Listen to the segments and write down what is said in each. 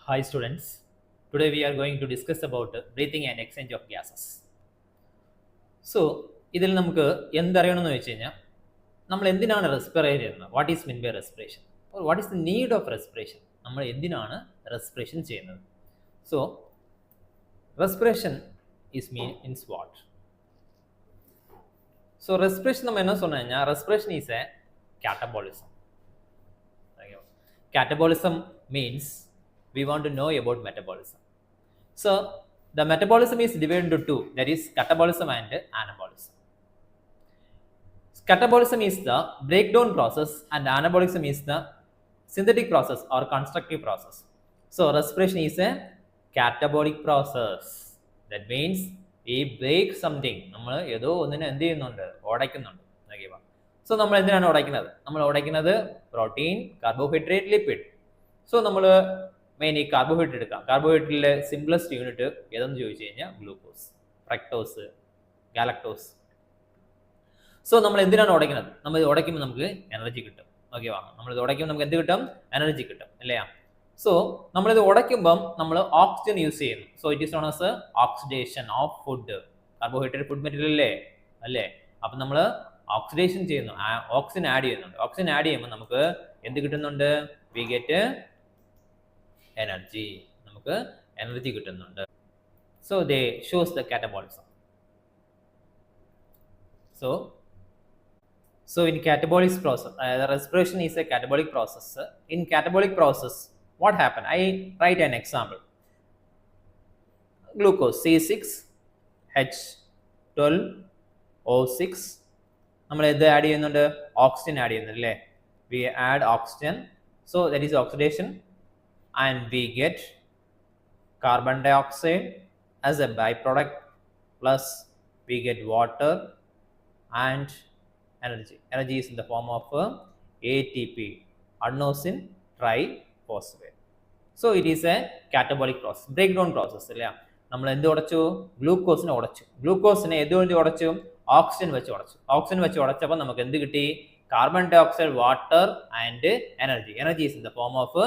Hi students, today we are going to discuss about breathing and exchange of gases. So, ഇതിൽ നമുക്ക് എന്തറിയണമെന്ന് വെച്ച് കഴിഞ്ഞാൽ നമ്മൾ എന്തിനാണ് റെസ്പിറേറ്റ് ചെയ്യുന്നത്, what is mean by respiration, what is the need of respiration, നമ്മൾ എന്തിനാണ് റെസ്പിറേഷൻ ചെയ്യുന്നത്. So respiration is means what. So respiration நம்ம என்ன சொன்னோம்னா respiration is a catabolism. Catabolism means we want to know about metabolism. So the metabolism is divided into two, that is catabolism and anabolism. Catabolism is the breakdown process and anabolism is the synthetic process or constructive process. So respiration is a catabolic process. That means we break something. നമ്മൾ ഏതോ ഒന്നിനെ എന്ത് ചെയ്യുന്നുണ്ട്, ഉടയ്ക്കുന്നുണ്ട്. So നമ്മൾ എന്തിനാണ് ഉടയ്ക്കുന്നത്? നമ്മൾ ഉടയ്ക്കുന്നത് protein, carbohydrate, lipid. So നമ്മൾ main ഈ കാർബോഹൈഡ്രേറ്റ് എടുക്കാം. കാർബോഹൈഡ്രേറ്റിലെ സിംപ്ലസ്റ്റ് യൂണിറ്റ് ഏതെന്ന് ചോദിച്ചു കഴിഞ്ഞാൽ ഗ്ലൂക്കോസ്, ഫ്രക്ടോസ്, ഗാലക്ടോസ്. സോ നമ്മൾ എന്തിനാണ് ഉടയ്ക്കുന്നത്? നമ്മൾ ഇത് ഉടയ്ക്കുമ്പോൾ നമുക്ക് എനർജി കിട്ടും. ഓക്കെ, നമ്മളിത് ഉടയ്ക്കുമ്പോൾ നമുക്ക് എന്ത് കിട്ടും? എനർജി കിട്ടും, അല്ലേ? സോ നമ്മളിത് ഉടയ്ക്കുമ്പം നമ്മൾ ഓക്സിജൻ യൂസ് ചെയ്യുന്നു. So it is known as oxidation of food. Carbohydrate food material അല്ലേ? അപ്പം നമ്മൾ ഓക്സിഡേഷൻ ചെയ്യുന്നു, ഓക്സിജൻ ആഡ് ചെയ്യുന്നുണ്ട്. ഓക്സിജൻ ആഡ് ചെയ്യുമ്പോൾ നമുക്ക് എന്ത് കിട്ടുന്നുണ്ട്? വി ഗെറ്റ് എനർജി, നമുക്ക് എനർജി കിട്ടുന്നുണ്ട്. So they shows the catabolism. So in catabolic process, the respiration is a catabolic process. In catabolic process, what happened? I write an example. Glucose C6H12O6. നമ്മൾ ഇത് add ചെയ്യുന്നുണ്ട്, oxygen add ചെയ്യുന്നുണ്ട്, അല്ലേ? We add oxygen, so that is oxidation, and we get carbon dye oxide as a by product, plus we get water and energy. Energy is in the form of ATP, adenosine triphosphate. So it is a catabolic process, breakdown process, അല്ലേ? നമ്മൾ എന്ത് ഉടച്ചു? ഗ്ലൂക്കോസിനെ ഉടച്ചു. ഗ്ലൂക്കോസിനെ എന്തുകൊണ്ട് ഉടച്ചു? Oxygen വെച്ച് ഉടച്ചു. Oxygen വെച്ച് ഉടച്ചപ്പോൾ നമുക്ക് എന്ത് കിട്ടി? Carbon dye oxide, water and energy. Energy is in the form of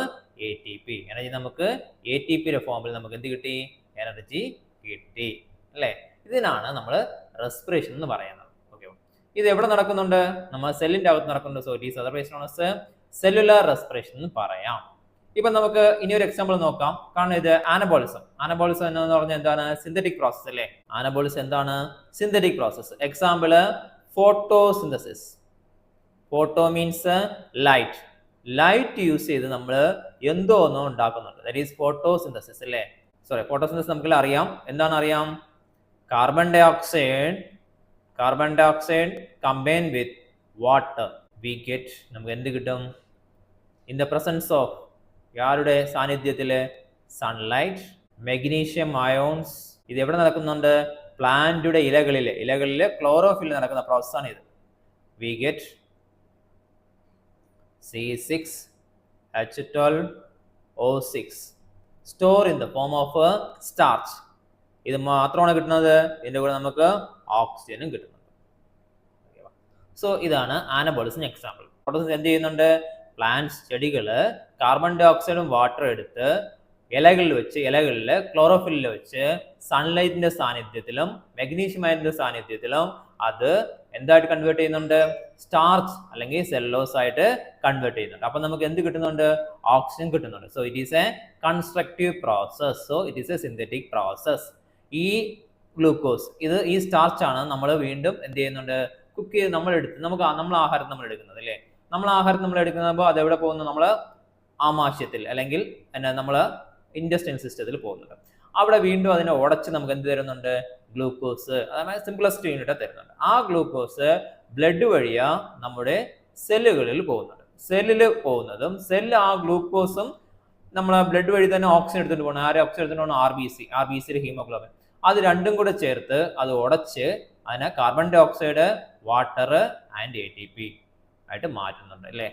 ATP. Energy നമുക്ക് ATPയുടെ ഫോമിൽ നമുക്ക് എന്ത് കിട്ടി? എനർജി കിട്ടി, അല്ലേ? ഇതിനാണ് നമ്മൾ റെസ്പിറേഷൻ എന്ന് പറയുന്നത്. ഇത് എവിടെ നടക്കുന്നുണ്ട്? നമ്മൾ സെല്ലിന്റെ അകത്ത് നടക്കുന്നുണ്ട്. So it is otherwise known as cellular respiration എന്ന് പറയാം. ഇപ്പൊ നമുക്ക് ഇനി ഒരു എക്സാമ്പിൾ നോക്കാം. കാരണം ഇത് ആനബോളിസം. ആനബോളിസം എന്ന് പറഞ്ഞാൽ എന്താണ്? സിന്തറ്റിക് പ്രോസസ്, അല്ലേ? ആനബോളിസം എന്താണ്? Synthetic process. Example photosynthesis. Photo means light. Light use ചെയ്ത് നമ്മൾ എന്തോ ഒന്നും ഉണ്ടാക്കുന്നുണ്ട്. ദാറ്റ് ഈസ് ഫോട്ടോസിന്തസിസ്, അല്ലേ? സോറി, ഫോട്ടോസിന്തസിസ് നമുക്ക് അറിയാം. എന്താണ് അറിയാം? കാർബൺ ഡൈ ഓക്സൈഡ് combined with water, we get നമുക്ക് എന്ത് കിട്ടും? ഇൻ ദ പ്രസൻസ് ഓഫ് യാരുടെ സാന്നിധ്യത്തിൽ? Sunlight, magnesium ions. ഇത് എവിടെ നടക്കുന്നുണ്ട്? പ്ലാന്റിയുടെ ഇലകളിൽ ക്ലോറോഫിൽ നടക്കുന്ന പ്രോസസ്സാണ് ഇത്. We get C6H12O6 store in the form of starch. ഇത് മാത്രമാണ് കിട്ടുന്നത്, ഇതിന്റെ കൂടെ നമുക്ക് ഓക്സിജനും കിട്ടുന്നുണ്ട്. സോ ഇതാണ് ആനബോളിസം എക്സാമ്പിൾ. ഫോട്ടോസിന്തസിസ് എന്ത് ചെയ്യുന്നുണ്ട്? പ്ലാന്റ്സ്, ചെടികള് കാർബൺ ഡൈ ഓക്സൈഡും വാട്ടറും എടുത്ത് ഇലകളിൽ ക്ലോറോഫില്ലിൽ വെച്ച് സൺലൈറ്റിന്റെ സാന്നിധ്യത്തിലും മെഗ്നീഷ്യം അയണിന്റെ സാന്നിധ്യത്തിലും അത് എന്തായിട്ട് കൺവേർട്ട് ചെയ്യുന്നുണ്ട്? സ്റ്റാർച്ച് അല്ലെങ്കിൽ സെല്ലോസ് ആയിട്ട് കൺവേർട്ട് ചെയ്യുന്നുണ്ട്. അപ്പൊ നമുക്ക് എന്ത് കിട്ടുന്നുണ്ട്? ഓക്സിജൻ കിട്ടുന്നുണ്ട്. So it is A constructive process. So it is A synthetic process. ഈ ഗ്ലൂക്കോസ്, ഈ സ്റ്റാർച്ച് ആണ് നമ്മൾ വീണ്ടും എന്ത് ചെയ്യുന്നുണ്ട്? കുക്ക് ചെയ്ത് നമ്മൾ ആഹാരം നമ്മൾ എടുക്കുന്നത്, അല്ലേ? നമ്മൾ ആഹാരം നമ്മൾ എടുക്കുമ്പോൾ അത് എവിടെ പോകുന്നു? നമ്മൾ ആമാശയത്തിൽ അല്ലെങ്കിൽ നമ്മൾ ഇൻഡസ്ട്രിയൽ സിസ്റ്റത്തിൽ പോകുന്നുണ്ട്. അവിടെ വീണ്ടും അതിനെ ഉടച്ച് നമുക്ക് എന്ത് തരുന്നുണ്ട്? ഗ്ലൂക്കോസ്, അതായത് സിംപ്ലസ്റ്റ് യൂണിറ്റ് തരുന്നുണ്ട്. ആ ഗ്ലൂക്കോസ് ബ്ലഡ് വഴിയാ നമ്മുടെ സെല്ലുകളിൽ പോകുന്നുണ്ട്. പോകുന്നതും സെല്ല് ആ ഗ്ലൂക്കോസും നമ്മൾ ബ്ലഡ് വഴി തന്നെ ഓക്സിജൻ എടുത്തിട്ട് പോകണം. ഓക്സിജൻ എടുത്തിട്ട് പോകണം? RBC haemoglobin. അത് രണ്ടും കൂടെ ചേർത്ത് അത് ഉടച്ച് അതിനെ carbon dye oxide, water and ATP ആയിട്ട് മാറ്റുന്നുണ്ട്, അല്ലേ?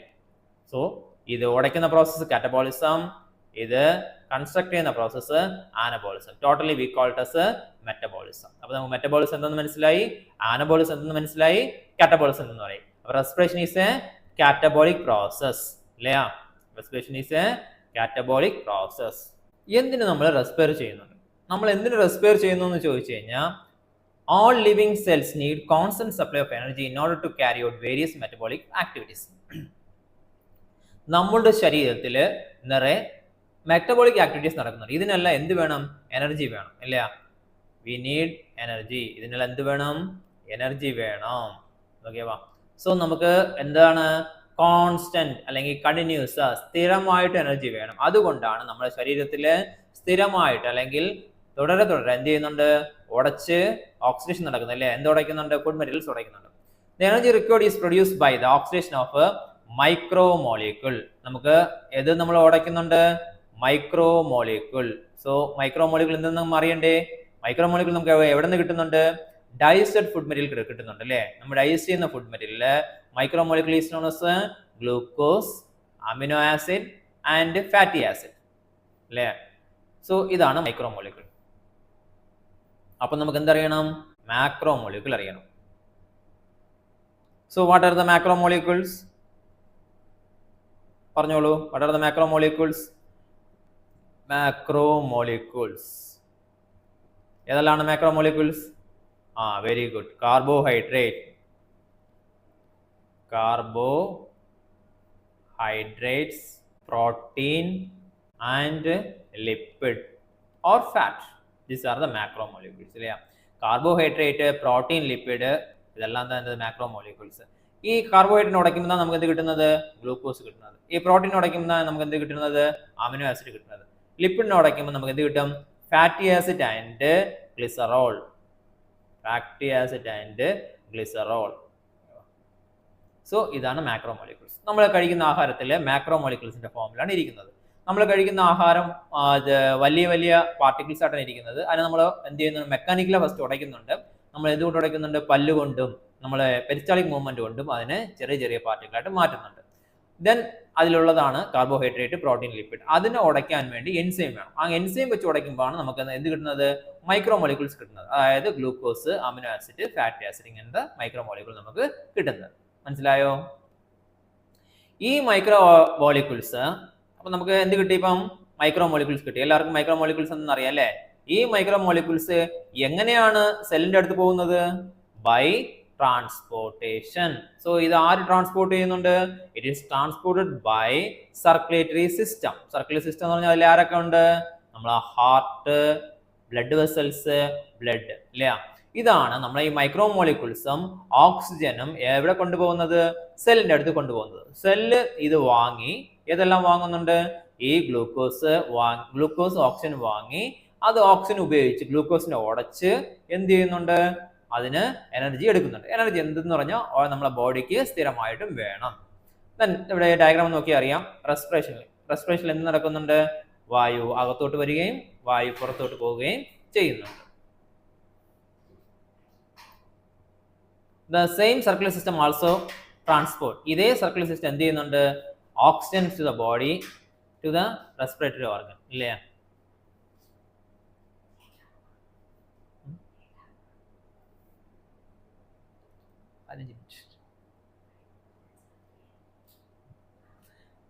സോ ഇത് ഉടയ്ക്കുന്ന പ്രോസസ്സ് കാറ്റബോളിസം, ഇത് കൺസ്ട്രക്ട് ചെയ്യുന്ന process anabolism. Totally we call it as metabolism. അപ്പോൾ നമുക്ക് മെറ്റബോളിസം എന്തെന്ന് മനസ്സിലായി, ആനബോളിസം എന്തെന്ന് മനസ്സിലായി, കാറ്റബോളിസം എന്ന് പറയും. അപ്പോൾ respiration is A catabolic process, അല്ലേ? Respiration is a catabolic process. എന്തിന് നമ്മൾ റെസ്പയർ ചെയ്യുന്നുണ്ട്? നമ്മൾ എന്തിന് റെസ്പയർ ചെയ്യുന്നു എന്ന് ചോദിച്ചു കഴിഞ്ഞാൽ, all living cells need constant supply of energy in order to carry out various metabolic activities. നമ്മുടെ ശരീരത്തിൽ നിറയെ മെറ്റബോളിക് ആക്ടിവിറ്റീസ് നടക്കുന്നുണ്ട്. ഇതിനെല്ലാം എന്ത് വേണം? എനർജി വേണം, ഇല്ല? We need energy. ഇതിനെല്ലാം എന്ത് വേണം? എനർജി വേണം. ഓക്കേവാ? സോ നമുക്ക് എന്താണ്? കോൺസ്റ്റന്റ് അല്ലെങ്കിൽ കണ്ടിന്യൂസ്, സ്ഥിരമായിട്ട് എനർജി വേണം. അതുകൊണ്ടാണ് നമ്മുടെ ശരീരത്തിൽ സ്ഥിരമായിട്ട് അല്ലെങ്കിൽ തുടരെ എന്ത് ചെയ്യുന്നുണ്ട്? ഉടച്ച് ഓക്സിഡേഷൻ നടക്കുന്നത്, അല്ലേ? എന്ത് ഉടയ്ക്കുന്നുണ്ട്? ഫുഡ് മെറ്റീരിയൽസ് ഉടയ്ക്കുന്നുണ്ട്. The energy required is produced by the oxidation of micro molecule. നമുക്ക് ഏത് നമ്മൾ ഉടയ്ക്കുന്നുണ്ട്? Micro molecule. So micro molecule എന്തെന്ന് അറിയണ്ടേ? മൈക്രോ മോളിക്യൂൾ നമുക്ക് എവിടെ നിന്ന് കിട്ടുന്നുണ്ട്? ഡൈജസ്റ്റഡ് ഫുഡ് മെറ്റീരിയൽ കിട്ടുന്നുണ്ട്, അല്ലേ? നമ്മൾ ഡൈജസ്റ്റ് ചെയ്യുന്ന food material micro molecule is known as glucose, amino acid and fatty acid, അല്ലേ? സോ ഇതാണ് മൈക്രോ മോളിക്യൂൾ. അപ്പൊ നമുക്ക് എന്തറിയണം? മാക്രോ മോളിക്യൂൾ അറിയണം. So what are the macro molecules? പറഞ്ഞോളൂ. What are the macro molecules? Macro molecules ഏതെല്ലാം macro molecules? Very good. Carbohydrates, protein and lipid or fat. These are the macromolecules, അല്ലേ? Carbohydrate, protein, lipid, ഇതെല്ലാം തന്നെ macro molecules. ഈ കാർബോഹൈഡ്രേറ്റിനെ ഉടയ്ക്കുമ്പോൾ നമുക്ക് എന്ത് കിട്ടുന്നത്? Glucose കിട്ടുന്നത്. ഈ പ്രോട്ടീൻ ഉടയ്ക്കുമ്പോൾ നമുക്ക് എന്ത് കിട്ടുന്നത്? അമിനോ ആസിഡ് കിട്ടുന്നത്. ലിപ്പിഡിനെ ഉടയ്ക്കുമ്പോൾ നമുക്ക് എന്ത് കിട്ടും? Fatty acid and glycerol. So ഇതാണ് മാക്രോ മോളിക്യൂൾസ്. നമ്മൾ കഴിക്കുന്ന ആഹാരത്തിൽ മാക്രോ മോളിക്യൂൾസിന്റെ ഫോമിലാണ് ഇരിക്കുന്നത്. നമ്മൾ കഴിക്കുന്ന ആഹാരം വലിയ വലിയ പാർട്ടിക്കിൾസ് ആയിട്ടാണ് ഇരിക്കുന്നത്. അതിനെ നമ്മൾ എന്ത് ചെയ്യുന്നു? മെക്കാനിക്കലി ഫസ്റ്റ് ഉടയ്ക്കുന്നുണ്ട്. നമ്മൾ എന്തുകൊണ്ട് ഉടയ്ക്കുന്നുണ്ട്? പല്ലുകൊണ്ടും നമ്മളെ പെരിസ്റ്റാളിക് മൂവ്മെന്റ് കൊണ്ടും അതിനെ ചെറിയ ചെറിയ പാർട്ടിക്കിളായിട്ട് മാറ്റുന്നുണ്ട്. ദെൻ അതിലുള്ളതാണ് കാർബോഹൈഡ്രേറ്റ്, പ്രോട്ടീൻ, ലിപ്പിഡ്. അതിനെ ഉടയ്ക്കാൻ വേണ്ടി എൻസൈം വേണം. ആ എൻസൈം വെച്ച് ഉടയ്ക്കുമ്പോഴാണ് നമുക്ക് എന്ത് കിട്ടുന്നത്? മൈക്രോ മോളിക്യൂൾസ് കിട്ടുന്നത്. അതായത് glucose, amino acid, fatty acid, ഇങ്ങനത്തെ മൈക്രോ മോളിക്യൂൾ നമുക്ക് കിട്ടുന്നത്. മനസ്സിലായോ? ഈ മൈക്രോ മോളിക്യൂൾസ് അപ്പൊ നമുക്ക് എന്ത് കിട്ടി? ഇപ്പം മൈക്രോ മോളിക്യൂൾസ് കിട്ടി. എല്ലാവർക്കും മൈക്രോ മോളിക്യൂൾസ് എന്ന് അറിയാം, അല്ലേ? ഈ മൈക്രോ മോളിക്യൂൾസ് എങ്ങനെയാണ് സെല്ലിന്റെ അടുത്ത് പോകുന്നത്? By transportation. സോ ഇത് ആര് ട്രാൻസ്പോർട്ട് ചെയ്യുന്നുണ്ട്? It is transported by circulatory system. Circulatory system എന്ന് പറഞ്ഞാൽ അതിൽ ആരൊക്കെ ഉണ്ട്? നമ്മളെ ഹാർട്ട്, ബ്ലഡ് വെസൽസ്, ബ്ലഡ്, അല്ലേ? ഇതാണ് നമ്മളെ ഈ മൈക്രോ മോളിക്യൂൾസും ഓക്സിജനും എവിടെ കൊണ്ടുപോകുന്നത്? സെല്ലിന്റെ അടുത്ത് കൊണ്ടുപോകുന്നത്. സെല്ല് ഇത് വാങ്ങി ഏതെല്ലാം വാങ്ങുന്നുണ്ട്? ഈ ഗ്ലൂക്കോസ്, ഓക്സിജൻ വാങ്ങി അത് ഓക്സിജൻ ഉപയോഗിച്ച് ഗ്ലൂക്കോസിനെ ഉടച്ച് എന്ത് ചെയ്യുന്നുണ്ട്? അതിന് എനർജി എടുക്കുന്നുണ്ട്. എനർജി എന്തെന്ന് പറഞ്ഞാൽ നമ്മളെ ബോഡിക്ക് സ്ഥിരമായിട്ടും വേണം. ഇവിടെ ഡയഗ്രാം നോക്കി അറിയാം. റെസ്പിറേഷനിൽ എന്ത് നടക്കുന്നുണ്ട്? വായു അകത്തോട്ട് വരികയും വായു പുറത്തോട്ട് പോവുകയും ചെയ്യുന്നുണ്ട്. The same circular system also transport. ഇതേ സർക്കുലർ സിസ്റ്റം എന്ത് ചെയ്യുന്നുണ്ട്? Oxygen to the body, to the respiratory organ, ഇല്ലേ?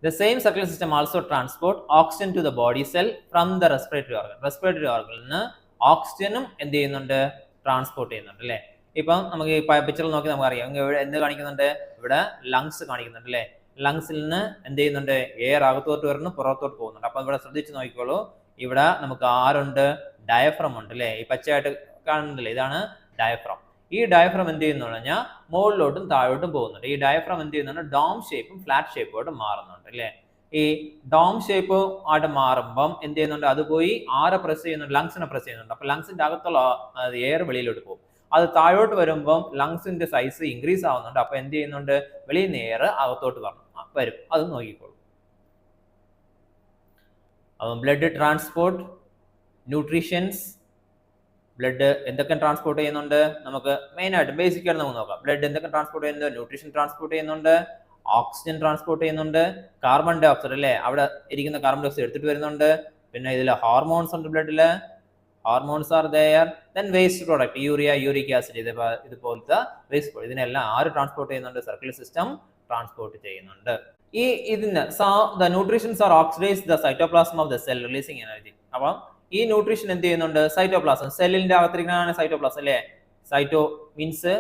The same circular system also transport oxygen to the body cell from the respiratory organ. Respiratory organ നിന്ന് ഓക്സിജനും എന്ത് ചെയ്യുന്നുണ്ട്? Transport ചെയ്യുന്നുണ്ട്, അല്ലേ? ഇപ്പം നമുക്ക് ഈ പിക്ചറിൽ നോക്കി നമുക്ക് അറിയാം. എന്ത് കാണിക്കുന്നുണ്ട്? ഇവിടെ ലങ്സ് കാണിക്കുന്നുണ്ട്, അല്ലേ? ലങ്സിൽ നിന്ന് എന്ത് ചെയ്യുന്നുണ്ട്? എയർ അകത്തോട്ട് വരുന്നു, പുറത്തോട്ട് പോകുന്നുണ്ട്. അപ്പൊ ഇവിടെ ശ്രദ്ധിച്ച് നോക്കിക്കോളൂ. ഇവിടെ നമുക്ക് ആരുണ്ട്? ഡയഫ്രം ഉണ്ട്, അല്ലേ? ഈ പച്ചയായിട്ട് കാണുന്നില്ലേ? ഇതാണ് ഡയഫ്രം. ഈ ഡയഫ്രം എന്ത് ചെയ്യുന്നു പറഞ്ഞാൽ മുകളിലോട്ടും താഴോട്ടും പോകുന്നുണ്ട്. ഈ ഡയഫ്രം എന്ത് ചെയ്യുന്നുണ്ട്? ഡോം ഷേപ്പും ഫ്ലാറ്റ് ഷേപ്പുമായിട്ട് മാറുന്നുണ്ട്, അല്ലേ? ഈ ഡോം ഷേപ്പ് ആയിട്ട് മാറുമ്പം എന്ത് ചെയ്യുന്നുണ്ട്? അത് പോയി ആരെ പ്രസ് ചെയ്യുന്നുണ്ട്? ലങ്സിനെ പ്രസ് ചെയ്യുന്നുണ്ട്. അപ്പൊ ലങ്സിന്റെ അകത്തുള്ള എയർ വെളിയിലോട്ട് പോകും. അത് താഴോട്ട് വരുമ്പം ലങ്സിന്റെ സൈസ് ഇൻക്രീസ് ആവുന്നുണ്ട്. അപ്പൊ എന്ത് ചെയ്യുന്നുണ്ട്? വെളിയിൽ നിന്ന് എയർ അകത്തോട്ട് വരും. അത് നോക്കിക്കോളൂ. Blood transport, nutritions. ബ്ലഡ് എന്തൊക്കെ ട്രാൻസ്പോർട്ട് ചെയ്യുന്നുണ്ട്? നമുക്ക് മെയിൻ ആയിട്ട് ബേസിക് ആയിട്ട് നമുക്ക് നോക്കാം. ബ്ലഡ് എന്തൊക്കെ ട്രാൻസ്പോർട്ട് ചെയ്യുന്നുണ്ട്? ന്യൂട്രീഷൻ ട്രാൻസ്പോർട്ട് ചെയ്യുന്നുണ്ട്, ഓക്സിജൻ ട്രാൻസ്പോർട്ട് ചെയ്യുന്നുണ്ട്, കാർബൺ ഡൈ ഓക്സൈഡ്, അല്ലേ? അവിടെ ഇരിക്കുന്ന കാർബൺ ഡൈ ഓക്സൈഡ് എടുത്തിട്ട് വരുന്നുണ്ട്. പിന്നെ ഇതിൽ ഹോർമോൺസ് ഉണ്ട് ബ്ലഡില്. Hormones are there. Then waste product, urea, uric acid, ഇതുപോലത്തെ വേസ്റ്റ്. ഇതിനെല്ലാം ആര് ട്രാൻസ്പോർട്ട് ചെയ്യുന്നുണ്ട്? സർക്കുലർ സിസ്റ്റം ട്രാൻസ്പോർട്ട് ചെയ്യുന്നുണ്ട്. ഈ ഇതിന് the nutrients are oxidized the cytoplasm of the cell releasing energy. അപ്പം ഈ ന്യൂട്രീഷൻ എന്ത് ചെയ്യുന്നുണ്ട്? സൈറ്റോപ്ലാസം, സെല്ലിന്റെ അകത്തിരിക്കുന്ന സൈറ്റോപ്ലാസം അല്ലേ? സൈറ്റോ മീൻസ്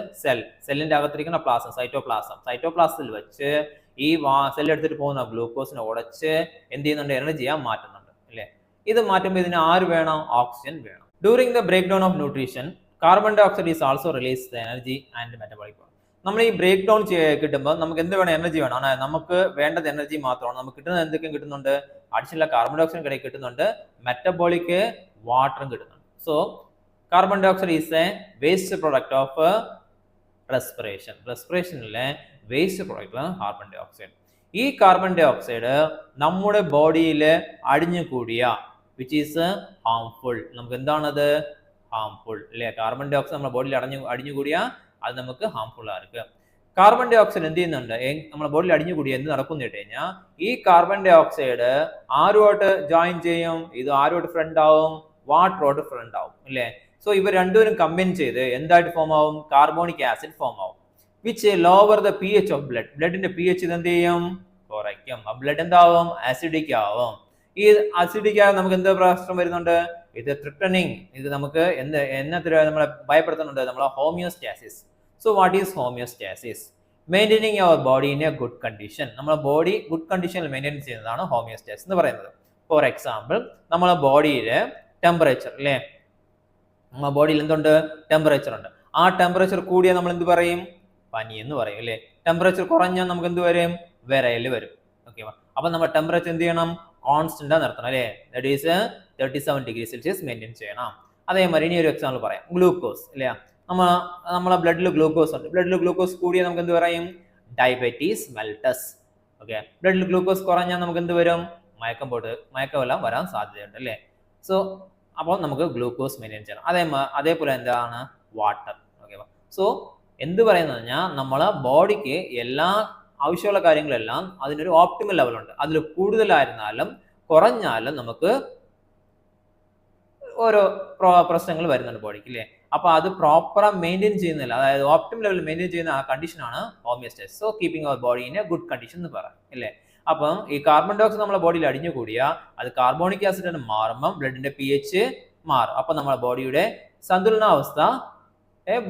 സെല്ലിന്റെ അകത്തിരിക്കുന്ന പ്ലാസം, സൈറ്റോപ്ലാസത്തിൽ വെച്ച് ഈ സെൽ എടുത്തിട്ട് പോകുന്ന ഗ്ലൂക്കോസിനെ ഉടച്ച് എന്ത് ചെയ്യുന്നുണ്ട്? എനർജിയാ മാറ്റുന്നുണ്ട് അല്ലേ? ഇത് മാറ്റുമ്പോൾ ഇതിന് ആര് വേണം? ഓക്സിജൻ വേണം. During the break down of nutrition carbon dye oxide is also release the energy and metabolic. നമ്മൾ ഈ ബ്രേക്ക് ഡൗൺ കിട്ടുമ്പോൾ നമുക്ക് എന്ത് വേണം? എനർജി വേണം. ആണ് നമുക്ക് വേണ്ടത് എനർജി മാത്രമാണ്. നമുക്ക് കിട്ടുന്നത് എന്തൊക്കെയും കിട്ടുന്നുണ്ട്? അഡിഷണൽ കാർബൺ ഡൈ ഓക്സൈഡ് കിടയിൽ കിട്ടുന്നുണ്ട്, മെറ്റബോളിക് വാട്ടറും കിട്ടുന്നുണ്ട്. So carbon dye oxide is a waste product of respiration. റെസ്പിറേഷനിലെ waste product carbon dye oxide. ഈ കാർബൺ ഡൈ ഓക്സൈഡ് നമ്മുടെ ബോഡിയിൽ അടിഞ്ഞുകൂടിയ വിച്ച് ഈസ് ഹാംഫുൾ. നമുക്ക് എന്താണത്? ഹാംഫുൾ അല്ലേ? കാർബൺ ഡൈ ഓക്സൈഡ് നമ്മുടെ ബോഡിയിൽ അടിഞ്ഞുകൂടിയ അത് നമുക്ക് ഹാംഫുൾ ആയിരിക്കും. കാർബൺ ഡൈ ഓക്സൈഡ് എന്ത് ചെയ്യുന്നുണ്ട്? നമ്മുടെ ബോഡിയിൽ അടിഞ്ഞുകൂടി എന്ത് നടക്കുന്നു കേട്ട് കഴിഞ്ഞാൽ ഈ കാർബൺ ഡൈ ഓക്സൈഡ് ആരുമായിട്ട് ജോയിൻ ചെയ്യും? ഇത് ആരുമായിട്ട് ഫ്രണ്ട് ആവും? വാട്ടറോട്ട് ഫ്രണ്ട് ആവും അല്ലേ? സോ ഇവ രണ്ടുപേരും കമ്പൈൻ ചെയ്ത് എന്തായിട്ട് ഫോം ആവും? കാർബോണിക് ആസിഡ് ഫോം ആവും. Which lower the P H of blood. ബ്ലഡിന്റെ പി എച്ച് ഇത് എന്ത് ചെയ്യും? കുറയ്ക്കും. ആ ബ്ലഡ് എന്താവും? ആസിഡിക് ആവും. ഈ ആസിഡിക് ആയാൽ നമുക്ക് എന്ത് പ്രശ്നം വരുന്നുണ്ട്? ഇത് ത്രിട്ടണിങ്. ഇത് നമുക്ക് നമ്മളെ ഭയപ്പെടുത്തുന്നുണ്ട്, നമ്മളെ homeostasis. So what is homeostasis? Maintaining our body in a good condition. നമ്മളെ ബോഡി ഗുഡ് കണ്ടീഷനിൽ മെയിൻറ്റെയിൻ ചെയ്യുന്നതാണ് ഹോമിയോസ്റ്റാസിസ് എന്ന് പറയുന്നത്. ഫോർ എക്സാമ്പിൾ, നമ്മളെ ബോഡിയിലെ ടെമ്പറേച്ചർ അല്ലേ? നമ്മുടെ ബോഡിയിൽ എന്തുണ്ട്? ടെമ്പറേച്ചർ ഉണ്ട്. ആ ടെമ്പറേച്ചർ കൂടിയാൽ നമ്മൾ എന്ത് പറയും? പനി എന്ന് പറയും അല്ലേ? ടെമ്പറേച്ചർ കുറഞ്ഞാൽ നമുക്ക് എന്ത് വരും? വിറയൽ വരും. ഓക്കെ, അപ്പൊ നമ്മൾ ടെമ്പറേച്ചർ എന്ത് ചെയ്യണം? കോൺസ്റ്റന്റ് നിർത്തണം അല്ലേ? That is 37 degree Celsius maintain ചെയ്യണം. അതേമാതിരി ഇനി ഒരു എക്സാമ്പിൾ പറയാം. ഗ്ലൂക്കോസ് അല്ലേ? നമ്മളെ ബ്ലഡിൽ ഗ്ലൂക്കോസ് ഉണ്ട്. ബ്ലഡിൽ ഗ്ലൂക്കോസ് കൂടിയാൽ നമുക്ക് എന്ത് പറയും? ഡയബറ്റീസ് മെൽറ്റസ്. ഓക്കെ, ബ്ലഡിൽ ഗ്ലൂക്കോസ് കുറഞ്ഞാൽ നമുക്ക് എന്ത് വരും? മയക്കമെല്ലാം വരാൻ സാധ്യതയുണ്ട് അല്ലേ? സോ അപ്പോൾ നമുക്ക് ഗ്ലൂക്കോസ് മെയിൻറ്റെയിൻ ചെയ്യണം. അതേപോലെ എന്താണ്? വാട്ടർ. ഓക്കെ, സോ എന്ത് പറയുന്നത് കഴിഞ്ഞാൽ നമ്മളെ ബോഡിക്ക് എല്ലാ ആവശ്യമുള്ള കാര്യങ്ങളെല്ലാം അതിനൊരു ഓപ്റ്റിമൽ ലെവലുണ്ട്. അതിൽ കൂടുതലായിരുന്നാലും കുറഞ്ഞാലും നമുക്ക് ഓരോ പ്രശ്നങ്ങൾ വരുന്നുണ്ട് ബോഡിക്ക് അല്ലേ? അപ്പൊ അത് പ്രോപ്പർ മെയിൻറ്റെയിൻ ചെയ്യുന്നില്ല, അതായത് ഓപ്റ്റിമൽ ലെവൽ മെയിൻറ്റെയിൻ ചെയ്യുന്ന ആ കണ്ടീഷനാണ് homeostasis. So keeping our body in a good condition എന്ന് പറയാം അല്ലേ? അപ്പം ഈ കാർബൺ ഡൈ ഓക്സൈഡ് നമ്മുടെ ബോഡിയിൽ അടിഞ്ഞുകൂടിയ അത് കാർബോണിക് ആസിഡ് മാറുമ്പോൾ ബ്ലഡിന്റെ പി എച്ച് മാറും. അപ്പൊ നമ്മുടെ ബോഡിയുടെ സന്തുലനാവസ്ഥ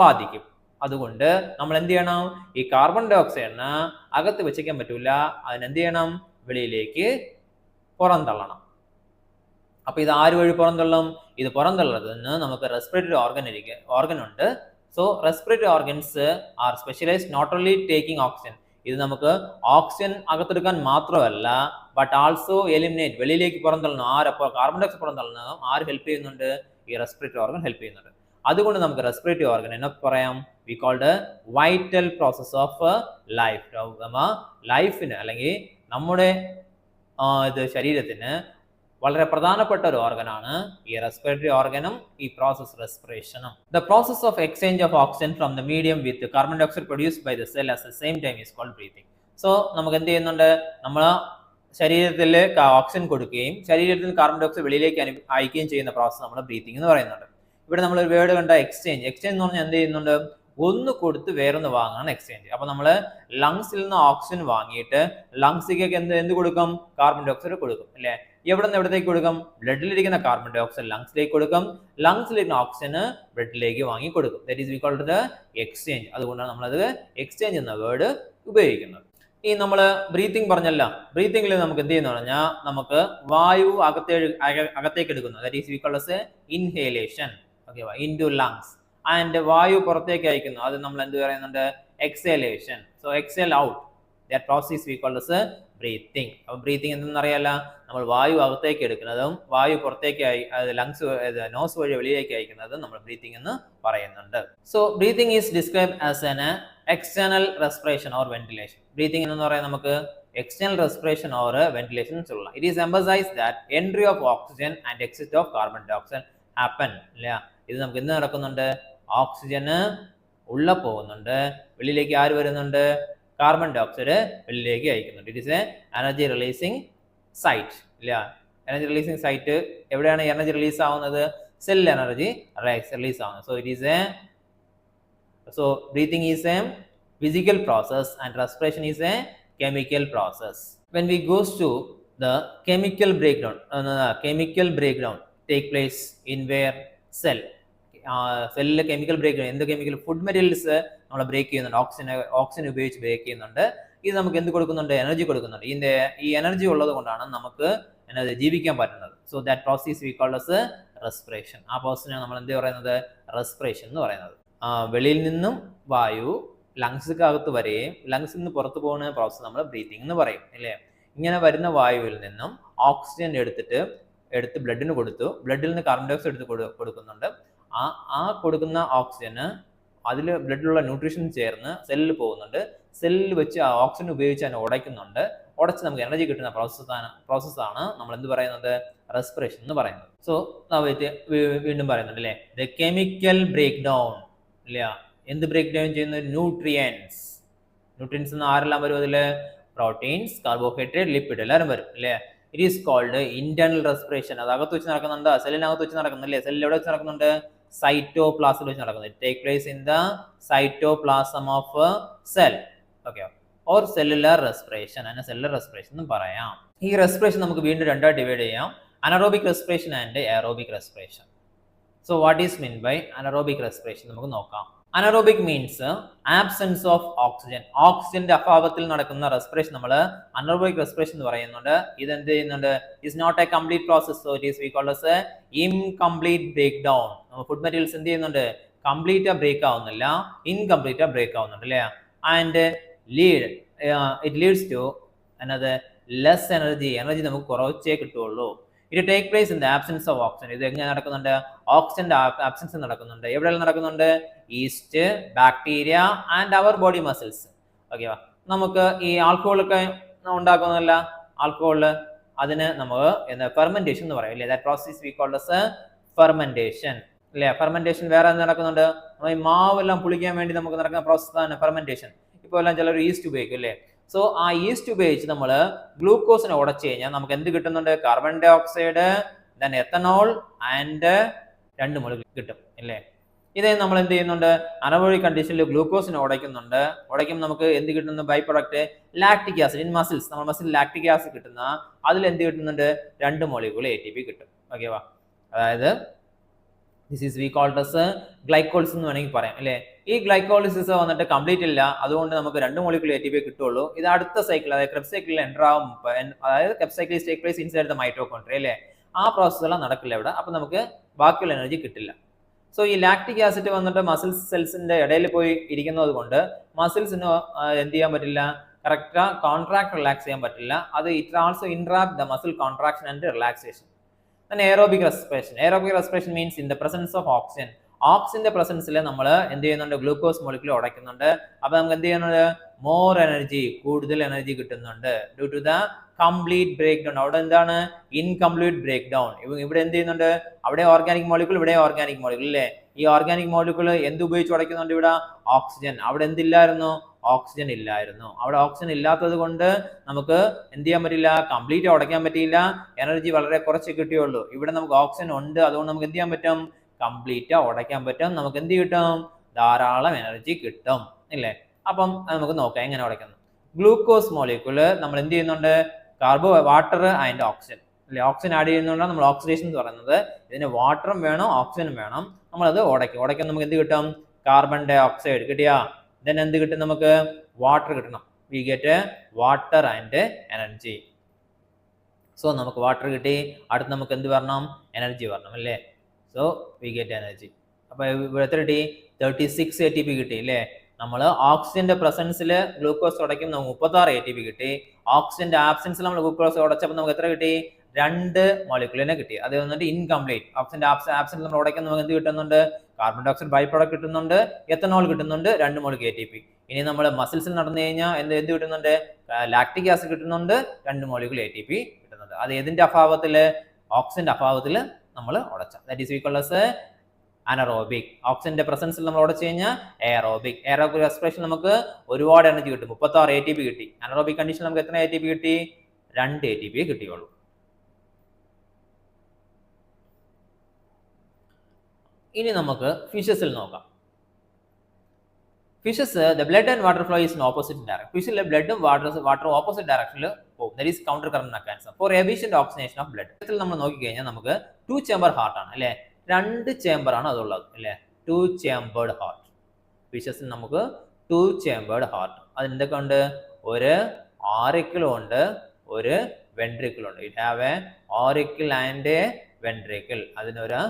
ബാധിക്കും. അതുകൊണ്ട് നമ്മൾ എന്ത് ചെയ്യണം? ഈ കാർബൺ ഡൈ ഓക്സൈഡിന് അകത്ത് വെച്ചിരിക്കാൻ പറ്റൂല, അതിനെന്ത് ചെയ്യണം? വെളിയിലേക്ക് പുറന്തള്ളണം. അപ്പൊ ഇത് ആര് വഴി പുറന്തള്ളും? ഇത് പുറന്തള്ളതിന് നമുക്ക് റെസ്പിറേറ്ററി ഓർഗൻ ഉണ്ട്. So respiratory organs are specialized not only taking oxygen. ഇത് നമുക്ക് ഓക്സിജൻ അകത്തെടുക്കാൻ മാത്രമല്ല, ബട്ട് ആൾസോ എലിമിനേറ്റ്, വെളിയിലേക്ക് പുറന്തള്ളുന്നു. ആരപ്പോൾ കാർബൺ ഡൈ ഓക്സൈഡ് പുറന്തള്ളുന്നു ആര് ഹെൽപ്പ് ചെയ്യുന്നുണ്ട്? ഈ റെസ്പിറേറ്ററി ഓർഗൻ ഹെൽപ്പ് ചെയ്യുന്നുണ്ട്. അതുകൊണ്ട് നമുക്ക് റെസ്പിറേറ്ററി ഓർഗൻ എന്നൊക്കെ പറയാം we called vital process of life. ലൈഫിന് അല്ലെങ്കിൽ നമ്മുടെ ശരീരത്തിന് വളരെ പ്രധാനപ്പെട്ട ഒരു ഓർഗനാണ് ഈ റെസ്പിറേറ്ററി ഓർഗനും ഈ പ്രോസസ് റെസ്പിറേഷനും. The process of exchange of oxygen from the medium with carbon dye oxide produced by the cell at the same time is called breathing. So നമുക്ക് എന്ത് ചെയ്യുന്നുണ്ട്? നമ്മൾ ശരീരത്തിൽ ഓക്സിജൻ കൊടുക്കുകയും ശരീരത്തിൽ കാർബൺ ഡൈ ഓക്സൈഡ് വെളിയിലേക്ക് അയക്കുകയും ചെയ്യുന്ന പ്രോസസ് നമ്മൾ ബ്രീത്തിങ് എന്ന് പറയുന്നുണ്ട്. ഇവിടെ നമ്മൾ ഒരു വേർഡ് കണ്ട എക്സ്ചേഞ്ച്. എക്സ്ചേഞ്ച് എന്ന് പറഞ്ഞാൽ എന്ത് ചെയ്യുന്നുണ്ട്? ഒന്ന് കൊടുത്ത് വേറൊന്ന് വാങ്ങാണ് എക്സ്ചേഞ്ച്. അപ്പൊ നമ്മൾ ലങ്സിൽ നിന്ന് ഓക്സിജൻ വാങ്ങിയിട്ട് ലങ്സിലേക്ക് എന്ത് കൊടുക്കും? കാർബൺ ഡൈ ഓക്സൈഡ് കൊടുക്കും അല്ലെ? എവിടെ നിന്ന് എവിടത്തേക്ക് കൊടുക്കും? ബ്ലഡിലിരിക്കുന്ന കാർബൺ ഡൈ ഓക്സൈഡ് ലങ്സിലേക്ക് കൊടുക്കും, ലങ്സിലിരിക്കുന്ന ഓക്സിജന് ബ്ലഡിലേക്ക് വാങ്ങി കൊടുക്കും. That is we called the exchange. അതുകൊണ്ടാണ് നമ്മളത് എക്സ്ചേഞ്ച് എന്ന വേർഡ് ഉപയോഗിക്കുന്നത്. ഈ നമ്മൾ ബ്രീത്തിങ് പറഞ്ഞല്ല, ബ്രീത്തിങ്ങിൽ നമുക്ക് എന്ത് ചെയ്യുന്ന പറഞ്ഞാൽ നമുക്ക് വായു അകത്തേക്ക് എടുക്കുന്നു. That is we called as inhalation. Okay, into lungs. And വായു പുറത്തേക്ക് അയക്കുന്നു, അത് നമ്മൾ എന്ത് പറയുന്നുണ്ട്? Exhalation. So exhale out. That process we called as breathing. അപ്പോൾ ബ്രീത്തിങ് എന്തെന്ന് അറിയാലോ? നമ്മൾ വായു അകത്തേക്ക് എടുക്കുന്നതും വായു പുറത്തേക്ക് ലങ്സ് നോസ് വഴി വെളിയിലേക്ക് അയക്കുന്നതും നമ്മൾ ബ്രീത്തിങ് എന്ന് പറയുന്നുണ്ട്. So breathing is describe as an external respiration or ventilation. Breathing എന്ന് പറയാൻ നമുക്ക് external respiration or ventilation ചൊല്ലാം. It is emphasized that entry of oxygen and exit of carbon dioxide happen. ഇല്ല, ഇത് നമുക്ക് എന്ത് നടക്കുന്നുണ്ട്? ഓക്സിജന് ഉള്ള പോകുന്നുണ്ട്, വെളിയിലേക്ക് ആര് വരുന്നുണ്ട്? കാർബൺ ഡൈ ഓക്സൈഡ് വെളിയിലേക്ക് അയക്കുന്നുണ്ട്. It is a energy releasing site. ഇല്ല, എനർജി റിലീസിങ് സൈറ്റ് എവിടെയാണ് എനർജി റിലീസ് ആവുന്നത്? സെൽ എനർജി റിലീസ് ആവുന്നത്. So it is a breathing is a physical process and respiration is a chemical process. When we goes to the chemical breakdown take place in where cell. സെല്ലിലെ chemical break എന്ത് chemical food materials നമ്മൾ break ചെയ്യുന്നുണ്ട്, oxygen ഉപയോഗിച്ച് break ചെയ്യുന്നുണ്ട്. ഇത് നമുക്ക് എന്ത് കൊടുക്കുന്നുണ്ട്? എനർജി കൊടുക്കുന്നുണ്ട്. ഈ എനർജി ഉള്ളത് കൊണ്ടാണ് നമുക്ക് ജീവിക്കാൻ പറ്റുന്നത്. So that process we called as respiration. ആ പ്രോസസ്സിനെ നമ്മൾ എന്ത് പറയുന്നത്? റെസ്പിറേഷൻ എന്ന് പറയുന്നത്. വെളിയിൽ നിന്നും വായു ലങ്സിനകത്ത് വരെയും ലങ്സിൽ നിന്ന് പുറത്തു പോകുന്ന പ്രോസസ്സ് നമ്മൾ ബ്രീത്തിങ് എന്ന് പറയും അല്ലേ. ഇങ്ങനെ വരുന്ന വായുവിൽ നിന്നും ഓക്സിജൻ എടുത്ത് ബ്ലഡിന് കൊടുത്തു, ബ്ലഡിൽ നിന്ന് കാർബൺ ഡൈ ഓക്സൈഡ് എടുത്ത് കൊടുക്കുന്നുണ്ട്. ആ കൊടുക്കുന്ന ഓക്സിജന് അതിൽ ബ്ലഡിലുള്ള ന്യൂട്രീഷൻ ചേർന്ന് സെല്ലിൽ പോകുന്നുണ്ട്. സെല്ലിൽ വെച്ച് ആ ഓക്സിജൻ ഉപയോഗിച്ച് അതിനെ ഉടയ്ക്കുന്നുണ്ട്. ഉടച്ച് നമുക്ക് എനർജി കിട്ടുന്ന പ്രോസസ്സാണ് നമ്മൾ എന്ത് പറയുന്നത്? റെസ്പിറേഷൻ എന്ന് പറയുന്നത്. സോ വീണ്ടും പറയുന്നുണ്ട് അല്ലേ, ദ കെമിക്കൽ ബ്രേക്ക് ഡൗൺ ഇല്ല. എന്ത് ബ്രേക്ക് ഡൗൺ ചെയ്യുന്നത്? ന്യൂട്രിയൻസ് എന്ന് ആരെല്ലാം വരും അതിൽ? പ്രോട്ടീൻസ്, കാർബോഹൈഡ്രേറ്റ്, ലിപ്പിഡ് എല്ലാവരും വരും അല്ലേ. It is called internal respiration. അത് അകത്ത് വെച്ച് നടക്കുന്നുണ്ട്, സെല്ലിനകത്ത് വെച്ച് നടക്കുന്നില്ലേ. സെല്ലിൽ എവിടെ വെച്ച് നടക്കുന്നുണ്ട്? സൈറ്റോപ്ലാസം വെച്ച് നടക്കുന്നത്. Take place in the cytoplasm of cell. Okay, or cellular respiration. അതിനെ സെല്ലുലാർ റെസ്പിറേഷൻ എന്ന് പറയാം. ഈ റെസ്പിറേഷൻ നമുക്ക് വീണ്ടും രണ്ടായി ഡിവൈഡ് ചെയ്യാം, anaerobic respiration and aerobic respiration. So what is mean by anaerobic respiration നമുക്ക് നോക്കാം. Anaerobic means absence of oxygen. ഓക്സിജന്റെ അഭാവത്തിൽ നടക്കുന്ന റെസ്പിറേഷൻ നമ്മൾ അനറോബിക് റെസ്പിറേഷൻ എന്ന് പറയുന്നുണ്ട്. ഇത് എന്ത് ചെയ്യുന്നുണ്ട്? Is not a complete process. So it is we called as incomplete break down. Food materials എന്ത് ചെയ്യുന്നുണ്ട്? കംപ്ലീറ്റ് ബ്രേക്ക് ആവുന്നില്ല, ഇൻകംപ്ലീറ്റ് ബ്രേക്ക് ആവുന്നുണ്ട് അല്ലേ. And it leads to another less energy നമുക്ക് കുറച്ചേ കിട്ടുള്ളൂ. ഇത് take place in the absence of oxygen. ഇത് എങ്ങനെ നടക്കുന്നുണ്ട്? ഓക്സിജന്റെ ആബ്സെൻസ് നടക്കുന്നുണ്ട്. എവിടെയെല്ലാം നടക്കുന്നുണ്ട്? Yeast, bacteria and our body muscles. Okay, നമുക്ക് ഈ ആൽക്കഹോളൊക്കെ ഉണ്ടാക്കുന്നതല്ല, ആൽക്കഹോള് അതിന് നമുക്ക് ഫെർമെന്റേഷൻ എന്ന് പറയും അല്ലേ. That process we called as fermentation അല്ലേ. ഫെർമെന്റേഷൻ വേറെ എന്ത് നടക്കുന്നുണ്ട്? ഈ മാവെല്ലാം പുളിക്കാൻ വേണ്ടി നമുക്ക് നടക്കുന്ന പ്രോസസ്സാണ് ഫെർമെന്റേഷൻ. ഇപ്പോൾ എല്ലാം ചിലർ ഈസ്റ്റ് ഉപയോഗിക്കും അല്ലേ. സോ ആ ഈസ്റ്റ് ഉപയോഗിച്ച് നമ്മൾ ഗ്ലൂക്കോസിനെ ഉടച്ചു കഴിഞ്ഞാൽ നമുക്ക് എന്ത് കിട്ടുന്നുണ്ട്? Carbon dye oxide, then ethanol and 2 molecule കിട്ടും അല്ലേ. ഇതേ നമ്മൾ എന്ത് ചെയ്യുന്നുണ്ട്? അനബോളിക് കണ്ടീഷനിൽ ഗ്ലൂക്കോസിനെ ഉടയ്ക്കുമ്പോൾ നമുക്ക് എന്ത് കിട്ടുന്നു? By product lactic acid. In muscles നമ്മൾ മസിൽ ലാക്റ്റിക് ആസിഡ് കിട്ടുന്ന അതിൽ എന്ത് കിട്ടുന്നുണ്ട്? 2 മോളിക്യൂൾ ATP കിട്ടും. ഓക്കെവാ, അതായത് this is we called as glycolysis എന്ന് വേണമെങ്കിൽ പറയാം അല്ലേ. ഈ ഗ്ലൈക്കോളിസിസ് വന്നിട്ട് കംപ്ലീറ്റ് ഇല്ല, അതുകൊണ്ട് നമുക്ക് 2 മോളിക്യൂൾ ATP കിട്ടുള്ളൂ. ഇത് അടുത്ത സൈക്കിൾ, അതായത് ക്രെബ് സൈക്കിളിൽ എൻ്റർ ആവും. അതായത് Kreb cycle take place inside the mitochondria അല്ലേ. ആ പ്രോസസ് എല്ലാം നടക്കില്ല ഇവിടെ. അപ്പൊ നമുക്ക് ബാക്കിയുള്ള എനർജി കിട്ടില്ല. സോ ഈ ലാക്റ്റിക് ആസിഡ് വന്നിട്ട് മസിൽസ് സെൽസിന്റെ ഇടയിൽ പോയി ഇരിക്കുന്നത് കൊണ്ട് മസിൽസിന് എന്ത് ചെയ്യാൻ പറ്റില്ല? കറക്റ്റ് കോൺട്രാക്ട് റിലാക്സ് ചെയ്യാൻ പറ്റില്ല. അത് it also interrupt the muscle contraction and relaxation. Aerobic respiration. Aerobic respiration means in the presence of oxygen. ഓക്സിജന്റെ പ്രസൻസിൽ നമ്മൾ എന്ത് ചെയ്യുന്നുണ്ട്? ഗ്ലൂക്കോസ് മോളിക്യൂൾ ഉടയ്ക്കുന്നുണ്ട്. അപ്പൊ നമുക്ക് എന്ത് ചെയ്യുന്നുണ്ട്? മോർ എനർജി, കൂടുതൽ എനർജി കിട്ടുന്നുണ്ട്. Due to the complete break down. അവിടെ എന്താണ്? Incomplete break down. ഇവിടെ എന്ത് ചെയ്യുന്നുണ്ട്? അവിടെ ഓർഗാനിക് മോളിക്യൂൾ, ഇവിടെ ഓർഗാനിക് മോളിക്യൂൾ അല്ലേ. ഈ ഓർഗാനിക് മോളിക്യൂൾ എന്ത് ഉപയോഗിച്ച് ഉടയ്ക്കുന്നുണ്ട്? ഇവിടെ ഓക്സിജൻ. അവിടെ എന്തില്ലായിരുന്നു? ഓക്സിജൻ ഇല്ലായിരുന്നു. അവിടെ ഓക്സിജൻ ഇല്ലാത്തത് കൊണ്ട് നമുക്ക് എന്ത് ചെയ്യാൻ പറ്റില്ല? കംപ്ലീറ്റ് ഉടയ്ക്കാൻ പറ്റിയില്ല. എനർജി വളരെ കുറച്ച് കിട്ടിയുള്ളൂ. ഇവിടെ നമുക്ക് ഓക്സിജൻ ഉണ്ട്, അതുകൊണ്ട് നമുക്ക് എന്ത് ചെയ്യാൻ പറ്റും? കംപ്ലീറ്റ് ഉടയ്ക്കാൻ പറ്റും. നമുക്ക് എന്ത് കിട്ടും? ധാരാളം എനർജി കിട്ടും ഇല്ലേ. അപ്പം നമുക്ക് നോക്കാം എങ്ങനെ ഉടയ്ക്കുന്നു. ഗ്ലൂക്കോസ് മോളിക്യൂള് നമ്മൾ എന്ത് ചെയ്യുന്നുണ്ട്? വാട്ടർ ആൻഡ് ഓക്സിജൻ അല്ലെ. ഓക്സിജൻ ആഡ് ചെയ്യുന്നതുകൊണ്ടാണ് നമ്മൾ ഓക്സിഡേഷൻ എന്ന് പറയുന്നത്. ഇതിന് വാട്ടറും വേണം, ഓക്സിജനും വേണം. നമ്മളത് ഉടയ്ക്കും. നമുക്ക് എന്ത് കിട്ടും? കാർബൺ ഡൈ ഓക്സൈഡ് കിട്ടിയാ. ദെൻ എന്ത് കിട്ടും? നമുക്ക് വാട്ടർ കിട്ടണം. V get water and energy. So നമുക്ക് വാട്ടർ കിട്ടി. അടുത്ത് നമുക്ക് എന്ത് വരണം? എനർജി വരണം അല്ലേ. So we get energy. അപ്പൊ ഇവിടെ എത്ര കിട്ടി? 36 ATP കിട്ടി അല്ലേ. നമ്മൾ ഓക്സിജന്റെ പ്രസൻസിൽ ഗ്ലൂക്കോസ് ഉടയ്ക്കും, നമുക്ക് 36 ATP കിട്ടി. ഓക്സിജന്റെ ആബ്സെൻസിൽ നമ്മൾ ഗ്ലൂക്കോസ് ഉടച്ചപ്പോൾ നമുക്ക് എത്ര കിട്ടി? 2 മോളിക്യൂളിനെ കിട്ടി. അത് വന്നിട്ട് ഇൻകംപ്ലീറ്റ്. ഓക്സിജന്റെ ആബ്സെൻസിൽ നമ്മൾ ഉടയ്ക്കാൻ നമുക്ക് എന്ത് കിട്ടുന്നുണ്ട്? Carbon dye oxide by product കിട്ടുന്നുണ്ട്, എത്തനോൾ കിട്ടുന്നുണ്ട്, 2 മോളിക്യൂൾ ATP. ഇനി നമ്മൾ മസിൽസിൽ നടന്നു കഴിഞ്ഞാൽ എന്ത് കിട്ടുന്നുണ്ട്? ലാക്റ്റിക് ആസിഡ് കിട്ടുന്നുണ്ട്, 2 മോളിക്യൂൾ ATP കിട്ടുന്നുണ്ട്. അത് ഏതിന്റെ അഭാവത്തില്? ഓക്സിജന്റെ അഭാവത്തിൽ നമ്മൾ ഉടച്ച. That is equal as anaerobic. ഓക്സിജന്റെ പ്രസൻസിൽ നമ്മൾ ഉടച്ചു കഴിഞ്ഞാൽ എയറോബിക്. എയറോബിക് റെസ്പിറേഷൻ നമുക്ക് ഒരുപാട് എനർജി കിട്ടും. 36 ATP കിട്ടി. അനറോബിക് കണ്ടീഷൻ നമുക്ക് എത്ര ATP കിട്ടി? 2 ATP കിട്ടിയുള്ളൂ. ഇനി നമുക്ക് ഫിഷസിൽ നോക്കാം. Fishes the blood and water flow is in opposite direction. ഫിഷിലെ ബ്ലഡും വാട്ടറും ഓപ്പോസിറ്റ് ഡയറക്ഷനിൽ പോകും. That is counter current mechanism for efficient oxygenation of blood. ഇതിൽ നമ്മൾ നോക്കിക്കഴിഞ്ഞാൽ നമുക്ക് 2 ചേംബർ ഹാർട്ട് ആണ് അല്ലേ, 2 ചേംബർ ആണ് അതുള്ളത് അല്ലേ, 2 ചേംബേർഡ് ഹാർട്ട്. ഫിഷസിന് നമുക്ക് 2 ചേംബേർഡ് ഹാർട്ട്. അതിന്തൊക്കെ ഉണ്ട്, ഒരു ആറിക്കിളും ഉണ്ട്, ഒരു വെൻട്രിക്കിൾ ഉണ്ട്. It have A auricle and A ventricle. അതിനൊരു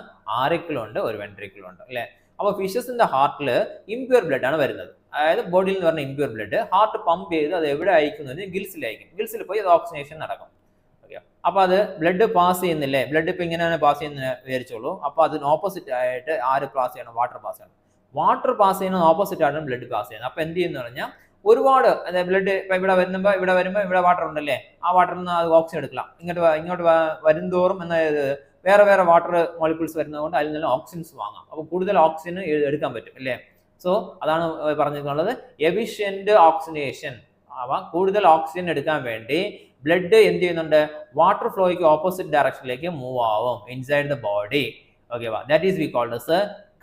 ആറിക്കിൾ ഉണ്ട്, ഒരു വെൻട്രിക്കിൾ ഉണ്ട് അല്ലേ. അപ്പോൾ ഫിഷസിന്റെ ഹാർട്ടിൽ ഇംപ്യൂർ ബ്ലഡ് ആണ് വരുന്നത്. അതായത് ബോഡിയിൽ നിന്ന് പറഞ്ഞ ഇംപ്യൂർ ബ്ലഡ് ഹാർട്ട് പമ്പ് ചെയ്ത് അത് എവിടെ അയക്കുന്നത്, ഗിൽസിലായിരിക്കും. ഗിൽസിൽ പോയി അത് ഓക്സിജനേഷൻ നടക്കും. ഓക്കെ, അപ്പോൾ അത് ബ്ലഡ് പാസ് ചെയ്യുന്നില്ലേ, ബ്ലഡ് ഇപ്പം ഇങ്ങനെയാണ് പാസ് ചെയ്യുന്നത് വിചാരിച്ചോളൂ. അപ്പോൾ അതിന് ഓപ്പോസിറ്റ് ആയിട്ട് ആര് പാസ് ചെയ്യണം, വാട്ടർ പാസ് ചെയ്യണം. വാട്ടർ പാസ് ചെയ്യുന്നത് ഓപ്പോസിറ്റ് ആയിട്ടാണ് ബ്ലഡ് പാസ് ചെയ്യുന്നത്. അപ്പോൾ എന്ത് ചെയ്യുന്നു പറഞ്ഞാൽ ഒരുപാട് ബ്ലഡ് ഇപ്പം ഇവിടെ വരുമ്പോൾ ഇവിടെ വാട്ടർ ഉണ്ടല്ലേ, ആ വാട്ടറിൽ നിന്ന് അത് ഓക്സിജൻ എടുക്കണം. ഇങ്ങോട്ട് വരുംതോറും എന്നത് വേറെ വേറെ വാട്ടർ മോളിക്യൂൾസ് വരുന്നതുകൊണ്ട് അതിൽ നിന്ന് ഓക്സിജൻസ് വാങ്ങാം. അപ്പോൾ കൂടുതൽ ഓക്സിജൻ എടുക്കാൻ പറ്റും അല്ലേ. സോ അതാണ് പറഞ്ഞിട്ടുള്ളത് എഫിഷ്യന്റ് ഓക്സിജനേഷൻ. കൂടുതൽ ഓക്സിജൻ എടുക്കാൻ വേണ്ടി ബ്ലഡ് എന്ത് ചെയ്യുന്നുണ്ട്, വാട്ടർ ഫ്ലോയ്ക്ക് ഓപ്പോസിറ്റ് ഡയറക്ഷനിലേക്ക് മൂവ് ആവും inside the body. Okay, that is we called as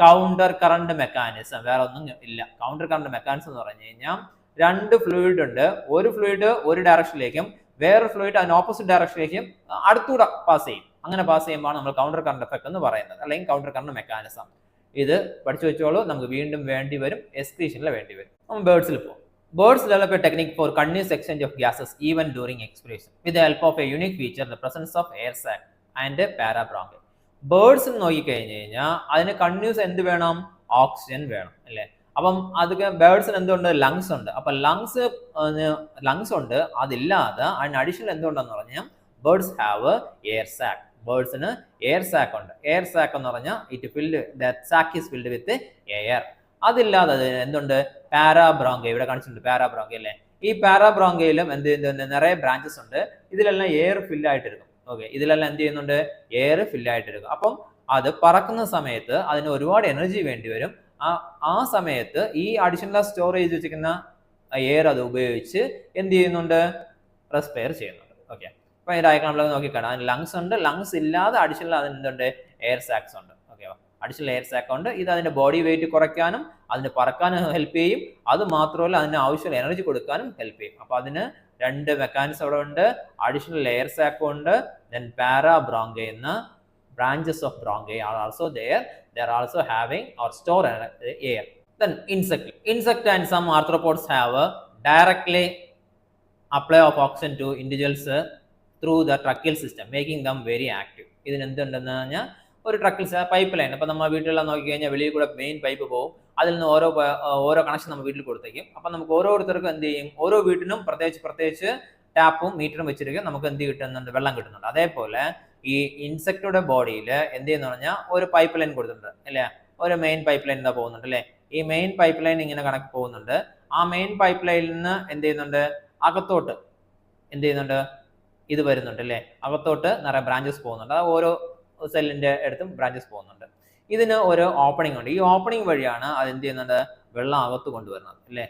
counter current mechanism. വേറെ ഒന്നും ഇല്ല. കൗണ്ടർ കറന്റ് മെക്കാനിസം എന്ന് പറഞ്ഞു കഴിഞ്ഞാൽ 2 ഫ്ലൂയിഡ് ഉണ്ട്. ഒരു ഫ്ലൂയിഡ് ഒരു ഡയറക്ഷനിലേക്കും വേറെ ഫ്ലൂയിഡ് അതിന് ഓപ്പോസിറ്റ് ഡയറക്ഷനിലേക്കും അടുത്തൂടെ പാസ് ചെയ്യും. അങ്ങനെ പാസ് ചെയ്യുമ്പോൾ നമ്മൾ കൗണ്ടർ കറന്റ് എഫക്ട് എന്ന് പറയുന്നത്, അല്ലെങ്കിൽ കൗണ്ടർ കറന്റ് മെക്കാനിസം. ഇത് പഠിച്ചു വെച്ചോളൂ, നമുക്ക് വീണ്ടും വേണ്ടി വരും, എക്സ്ക്രീഷനിൽ വേണ്ടി വരും. നമ്മൾ ബേർഡ്സിൽ പോകും. Birds develop a technique for continuous exchange of gases even during expiration with the help of a unique feature, the presence of air sac and a parabronchi. Birds നോക്കിക്കഴിഞ്ഞ് കഴിഞ്ഞാൽ അതിന് കണ്ടിന്യൂസ് എന്ത് വേണം, ഓക്സിജൻ വേണം അല്ലേ. അപ്പം അതൊക്കെ ബേർഡ്സിന് എന്തുണ്ട്, ലങ്സ് ഉണ്ട്. അപ്പം ലങ്സ് ഉണ്ട്, അതില്ലാതെ അതിന് അഡീഷണൽ എന്തുകൊണ്ടെന്ന് പറഞ്ഞാൽ ബേർഡ്സ് ഹാവ് എയർ സാക്ക്. ബേർഡ്സിന് എയർ സാക്ക് ഉണ്ട്. എയർ സാക്ക് എന്ന് പറഞ്ഞാൽ it filled, that sac is filled with air. അതില്ലാതെ എന്തുണ്ട്, പാരാബ്രോങ്കി. ഇവിടെ കാണിച്ചിട്ടുണ്ട് പാരാബ്രോങ്കി അല്ലേ. ഈ പാരാബ്രോങ്കയിലും നിറയെ ബ്രാഞ്ചസ് ഉണ്ട്. ഇതിലെല്ലാം എയർ ഫില്ലായിട്ടിരിക്കും. ഓക്കെ, ഇതിലെല്ലാം എന്ത് ചെയ്യുന്നുണ്ട്, എയർ ഫില്ലായിട്ടിരിക്കും. അപ്പം അത് പറക്കുന്ന സമയത്ത് അതിന് ഒരുപാട് എനർജി വേണ്ടി വരും. ആ സമയത്ത് ഈ അഡീഷണൽ സ്റ്റോർ ചെയ്ത് വെച്ചിരിക്കുന്ന എയർ അത് ഉപയോഗിച്ച് എന്ത് ചെയ്യുന്നുണ്ട്, റെസ്പയർ ചെയ്യുന്നുണ്ട്. ഓക്കെ, അപ്പൊ ഈ ഡയഗ്രാം നമ്മൾ നോക്കിക്കാണാം. അതിന് ലങ്സ് ഉണ്ട്, ലങ്സ് ഇല്ലാതെ അഡീഷണൽ അതിന് എന്തുണ്ട്, എയർ സാക്സ് ഉണ്ട്. ഓക്കെ, അഡീഷണൽ എയർ സാക്ക് ഉണ്ട്. ഇത് അതിന്റെ ബോഡി വെയിറ്റ് കുറയ്ക്കാനും അതിന് പറക്കാനും ഹെൽപ്പ് ചെയ്യും. അത് മാത്രമല്ല അതിന് ആവശ്യമുള്ള എനർജി കൊടുക്കാനും ഹെൽപ്പ് ചെയ്യും. അപ്പൊ അതിന് 2 മെക്കാനിസം അവിടെ ഉണ്ട്. അഡീഷണൽ എയർ സാക്കും ഉണ്ട്. ദെൻ പാരാബ്രോങ്കി എന്ന branches of bronchi are also there. They are also having or store air. Then insect and some arthropods have directly apply of oxygen to individuals through the tracheal system, making them very active. ഇതിന് എന്തുണ്ടെന്ന് പറഞ്ഞാൽ ഒരു ട്രക്കിൽ pipe line. അപ്പം നമ്മൾ വീട്ടിലെല്ലാം നോക്കി കഴിഞ്ഞാൽ വെളിയിൽ കൂടെ main pipe പോകും. അതിൽ നിന്ന് ഓരോ കണക്ഷൻ നമ്മൾ വീട്ടിൽ കൊടുത്തേക്കും. അപ്പം നമുക്ക് ഓരോരുത്തർക്കും എന്ത് ചെയ്യും, ഓരോ വീട്ടിനും പ്രത്യേകിച്ച് ടാപ്പും മീറ്ററും വെച്ചിരിക്കും. നമുക്ക് എന്ത് കിട്ടുന്നുണ്ട്, വെള്ളം കിട്ടുന്നുണ്ട്. അതേപോലെ ഈ ഇൻസെക്റ്റുടെ ബോഡിയിൽ എന്ത് ചെയ്യുന്ന പറഞ്ഞാൽ ഒരു പൈപ്പ് ലൈൻ കൊടുത്തിട്ടുണ്ട് അല്ലേ. ഒരു മെയിൻ പൈപ്പ് ലൈൻ എന്താ പോകുന്നുണ്ട് അല്ലേ. ഈ മെയിൻ പൈപ്പ് ലൈൻ ഇങ്ങനെ കണക്ട് പോകുന്നുണ്ട്. ആ മെയിൻ പൈപ്പ് ലൈനിൽ നിന്ന് എന്ത് ചെയ്യുന്നുണ്ട്, അകത്തോട്ട് എന്ത് ചെയ്യുന്നുണ്ട്, ഇത് വരുന്നുണ്ട് അല്ലേ. അകത്തോട്ട് നിറയെ ബ്രാഞ്ചസ് പോകുന്നുണ്ട്. അത് ഓരോ സെല്ലിന്റെ അടുത്തും ബ്രാഞ്ചസ് പോകുന്നുണ്ട്. ഇതിന് ഒരു ഓപ്പണിംഗ് ഉണ്ട്. ഈ ഓപ്പണിംഗ് വഴിയാണ് അത് എന്ത് ചെയ്യുന്നുണ്ട്, വെള്ളം അകത്ത് കൊണ്ടുവരുന്നത് അല്ലേ.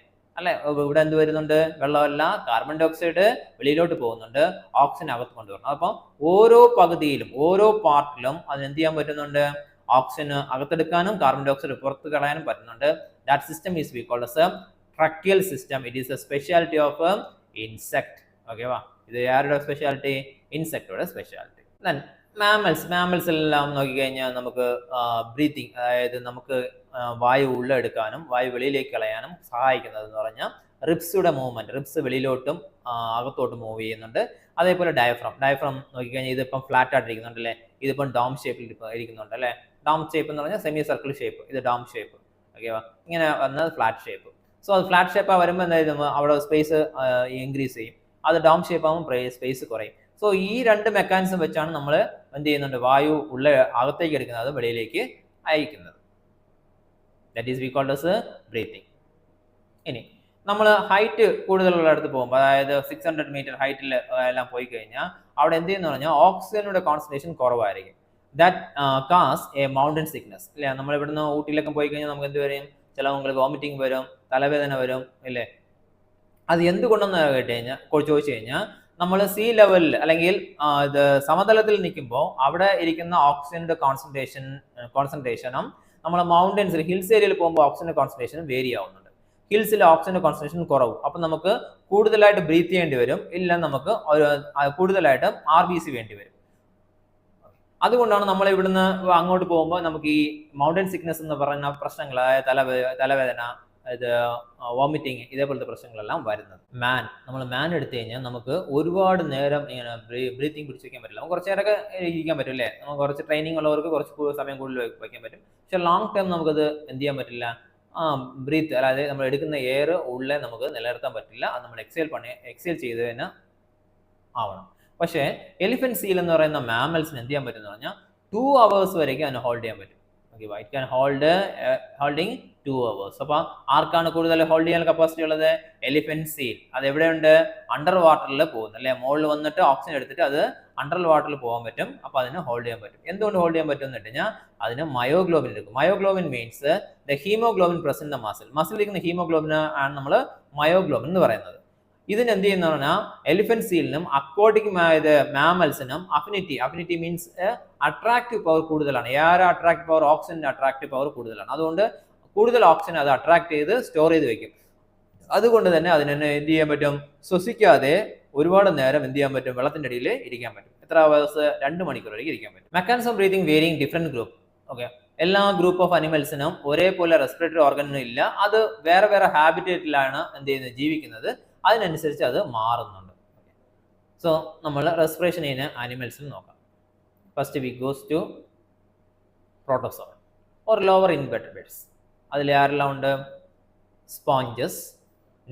ഇവിടെ എന്ത് വരുന്നുണ്ട്, വെള്ളമല്ല, കാർബൺ ഡൈ ഓക്സൈഡ് വെളിയിലോട്ട് പോകുന്നുണ്ട്, ഓക്സിജൻ അകത്ത് കൊണ്ടുവരണം. അപ്പം ഓരോ പകുതിയിലും ഓരോ പാർട്ടിലും അതിന് എന്ത് ചെയ്യാൻ പറ്റുന്നുണ്ട്, ഓക്സിജൻ അകത്തെടുക്കാനും കാർബൺ ഡൈ ഓക്സൈഡ് പുറത്ത് കളയാനും പറ്റുന്നുണ്ട്. That system is we called as a tracheal system. It is a specialty of insect. Okay വാ, ഇത് ആരുടെ സ്പെഷ്യാലിറ്റി, ഇൻസെക്ടോടെ സ്പെഷ്യാലിറ്റി. ദെൻ മാമൽസ് എല്ലാം നോക്കിക്കഴിഞ്ഞാൽ നമുക്ക് ബ്രീത്തിങ്, അതായത് നമുക്ക് വായു ഉള്ളെടുക്കാനും വായു വെളിയിലേക്ക് കളയാനും സഹായിക്കുന്നത് എന്ന് പറഞ്ഞാൽ റിബ്സുടെ മൂവ്മെന്റ്. റിബ്സ് വെളിയിലോട്ടും അകത്തോട്ടും മൂവ് ചെയ്യുന്നുണ്ട്. അതേപോലെ ഡയഫ്രം നോക്കിക്കഴിഞ്ഞാൽ ഇതിപ്പം ഫ്ലാറ്റ് ആയിട്ടിരിക്കുന്നുണ്ട് അല്ലേ. ഇതിപ്പം ഡോം ഷേപ്പിൽ ഇരിക്കുന്നുണ്ട് അല്ലേ. ഡോം ഷേപ്പ് എന്ന് പറഞ്ഞാൽ സെമി സർക്കിൾ ഷേപ്പ്, ഇത് ഡോം ഷേപ്പ്. ഓക്കെ, ഇങ്ങനെ വന്നത് ഫ്ലാറ്റ് ഷേപ്പ്. സോ അത് ഫ്ലാറ്റ് ഷേപ്പ് വരുമ്പോൾ എന്തായാലും അവിടെ സ്പേസ് ഇൻക്രീസ് ചെയ്യും. അത് ഡോം ഷേപ്പ് ആകുമ്പോൾ സ്പേസ് കുറയും. സോ ഈ 2 മെക്കാനിസം വെച്ചാണ് നമ്മൾ എന്ത് ചെയ്യുന്നുണ്ട്, വായു അകത്തേക്ക് എടുക്കുന്നത് വെളിയിലേക്ക് അയക്കുന്നത്. That is we called as breathing. ഇനി നമ്മൾ ഹൈറ്റ് കൂടുതലുള്ള അടുത്ത് പോകുമ്പോൾ, അതായത് 600 മീറ്റർ ഹൈറ്റിൽ എല്ലാം പോയി കഴിഞ്ഞാൽ അവിടെ എന്ത് ചെയ്യുന്ന പറഞ്ഞാൽ ഓക്സിജനുടെ കോൺസെൻട്രേഷൻ കുറവായിരിക്കും. ദാറ്റ് കാസ് എ മൗണ്ടൻ സിക്നസ് അല്ലേ. നമ്മൾ ഇവിടുന്ന് ഊട്ടിയിലൊക്കെ പോയി കഴിഞ്ഞാൽ നമുക്ക് എന്ത് വരും, ചിലവർക്ക് വോമിറ്റിംഗ് വരും, തലവേദന വരും ഇല്ലേ. അത് എന്തുകൊണ്ടെന്ന് ചോദിച്ചു കഴിഞ്ഞാൽ നമ്മൾ സീ ലെവലിൽ അല്ലെങ്കിൽ ഇത് സമതലത്തിൽ നിൽക്കുമ്പോൾ അവിടെ ഇരിക്കുന്ന ഓക്സിജന്റെ കോൺസെൻട്രേഷനും നമ്മൾ മൗണ്ടൻസിൽ ഹിൽസ് ഏരിയയിൽ പോകുമ്പോൾ ഓക്സിജന്റെ കോൺസെൻട്രേഷനും വേരി ആവുന്നുണ്ട്. ഹിൽസിലെ ഓക്സിജന്റെ കോൺസെൻട്രേഷൻ കുറവും. അപ്പം നമുക്ക് കൂടുതലായിട്ട് ബ്രീത്ത് ചെയ്യേണ്ടി വരും, ഇല്ല നമുക്ക് കൂടുതലായിട്ട് RBC വേണ്ടി വരും. അതുകൊണ്ടാണ് നമ്മൾ ഇവിടുന്ന് അങ്ങോട്ട് പോകുമ്പോൾ നമുക്ക് ഈ മൗണ്ടൻ സിക്നസ് എന്ന് പറയുന്ന പ്രശ്നങ്ങൾ, അതായത് തലവേദന, ഇത് വോമിറ്റിങ്, ഇതേപോലത്തെ പ്രശ്നങ്ങളെല്ലാം വരുന്നത്. നമ്മൾ മാൻ എടുത്തു കഴിഞ്ഞാൽ നമുക്ക് ഒരുപാട് നേരം ഇങ്ങനെ ബ്രീത്തിങ് പിടിച്ച് വയ്ക്കാൻ പറ്റില്ല. നമുക്ക് കുറച്ച് നേരമൊക്കെ ഇരിക്കാൻ പറ്റും അല്ലേ, നമുക്ക് കുറച്ച് ട്രെയിനിങ് ഉള്ളവർക്ക് കുറച്ച് സമയം കൂടുതൽ വയ്ക്കാൻ പറ്റും. പക്ഷെ ലോങ് ടൈം നമുക്കത് എന്ത് ചെയ്യാൻ പറ്റില്ല, ബ്രീത്ത്, അതായത് നമ്മൾ എടുക്കുന്ന എയർ ഉള്ളിൽ നമുക്ക് നിലനിർത്താൻ പറ്റില്ല. അത് നമ്മൾ എക്സേൽ ചെയ്ത് തന്നെ ആവണം. പക്ഷേ എലിഫന്റ് സീൽ എന്ന് പറയുന്ന മാമൽസിന് എന്ത് ചെയ്യാൻ പറ്റും എന്ന് പറഞ്ഞാൽ 2 hours വരെയൊക്കെ അതിന് ഹോൾഡ് ചെയ്യാൻ പറ്റും. Okay, it can holding 2 hours. അപ്പോൾ ആർക്കാണ് കൂടുതൽ ഹോൾഡ് ചെയ്യാൻ കപ്പാസിറ്റി ഉള്ളത്? Elephant seal. അത് എവിടെയുണ്ട്? അണ്ടർ വാട്ടറിൽ പോകുന്നു അല്ലേ, മുകളിൽ വന്നിട്ട് ഓക്സിജൻ എടുത്തിട്ട് അത് അണ്ടർ വാട്ടറിൽ പോകാൻ പറ്റും. അപ്പോൾ അതിന് ഹോൾഡ് ചെയ്യാൻ പറ്റും. എന്തുകൊണ്ട് ഹോൾഡ് ചെയ്യാൻ പറ്റും എന്ന് വെച്ച് കഴിഞ്ഞാൽ അതിന് മയോഗ്ലോബിൻ എടുക്കും. Myoglobin means the haemoglobin present the മസിലിരിക്കുന്ന ഹീമോഗ്ലോബിന് ആണ് നമ്മൾ മയോഗ്ലോബിൻ എന്ന് പറയുന്നത്. ഇതിന് എന്ത് ചെയ്യുന്ന പറഞ്ഞാൽ എലിഫന്റ് സീലിനും അക്വാട്ടിക് മാമൽസിനും അഫിനിറ്റി മീൻസ് അട്രാക്റ്റീവ് പവർ കൂടുതലാണ്. ഏറെ അട്രാക്റ്റീവ് പവർ, ഓക്സിജന്റെ അട്രാക്റ്റീവ് പവർ കൂടുതലാണ്. അതുകൊണ്ട് കൂടുതൽ ഓക്സിജൻ അത് അട്രാക്ട് ചെയ്ത് സ്റ്റോർ ചെയ്ത് വെക്കും. അതുകൊണ്ട് തന്നെ അതിനെ എന്ത് ചെയ്യാൻ പറ്റും? ശ്വസിക്കാതെ ഒരുപാട് നേരം എന്ത് ചെയ്യാൻ പറ്റും? വെള്ളത്തിന്റെ അടിയിൽ ഇരിക്കാൻ പറ്റും. എത്ര അവേഴ്സ്? 2 മണിക്കൂർ വരെ ഇരിക്കാൻ പറ്റും. Mechanism breathing varying different group. Okay, എല്ലാ ഗ്രൂപ്പ് ഓഫ് അനിമൽസിനും ഒരേപോലെ റെസ്പിറേറ്ററി ഓർഗനും ഇല്ല. അത് വേറെ വേറെ ഹാബിറ്റേറ്റിലാണ് എന്ത് ചെയ്യുന്നത്, ജീവിക്കുന്നത്. അതിനനുസരിച്ച് അത് മാറുന്നുണ്ട്. സോ നമ്മൾ റെസ്പിറേഷൻ ചെയ്യുന്ന ആനിമൽസിൽ നോക്കാം. First we goes to protozoa or lower invertebrates. അതിൽ ആരെല്ലാം ഉണ്ട്? Sponges,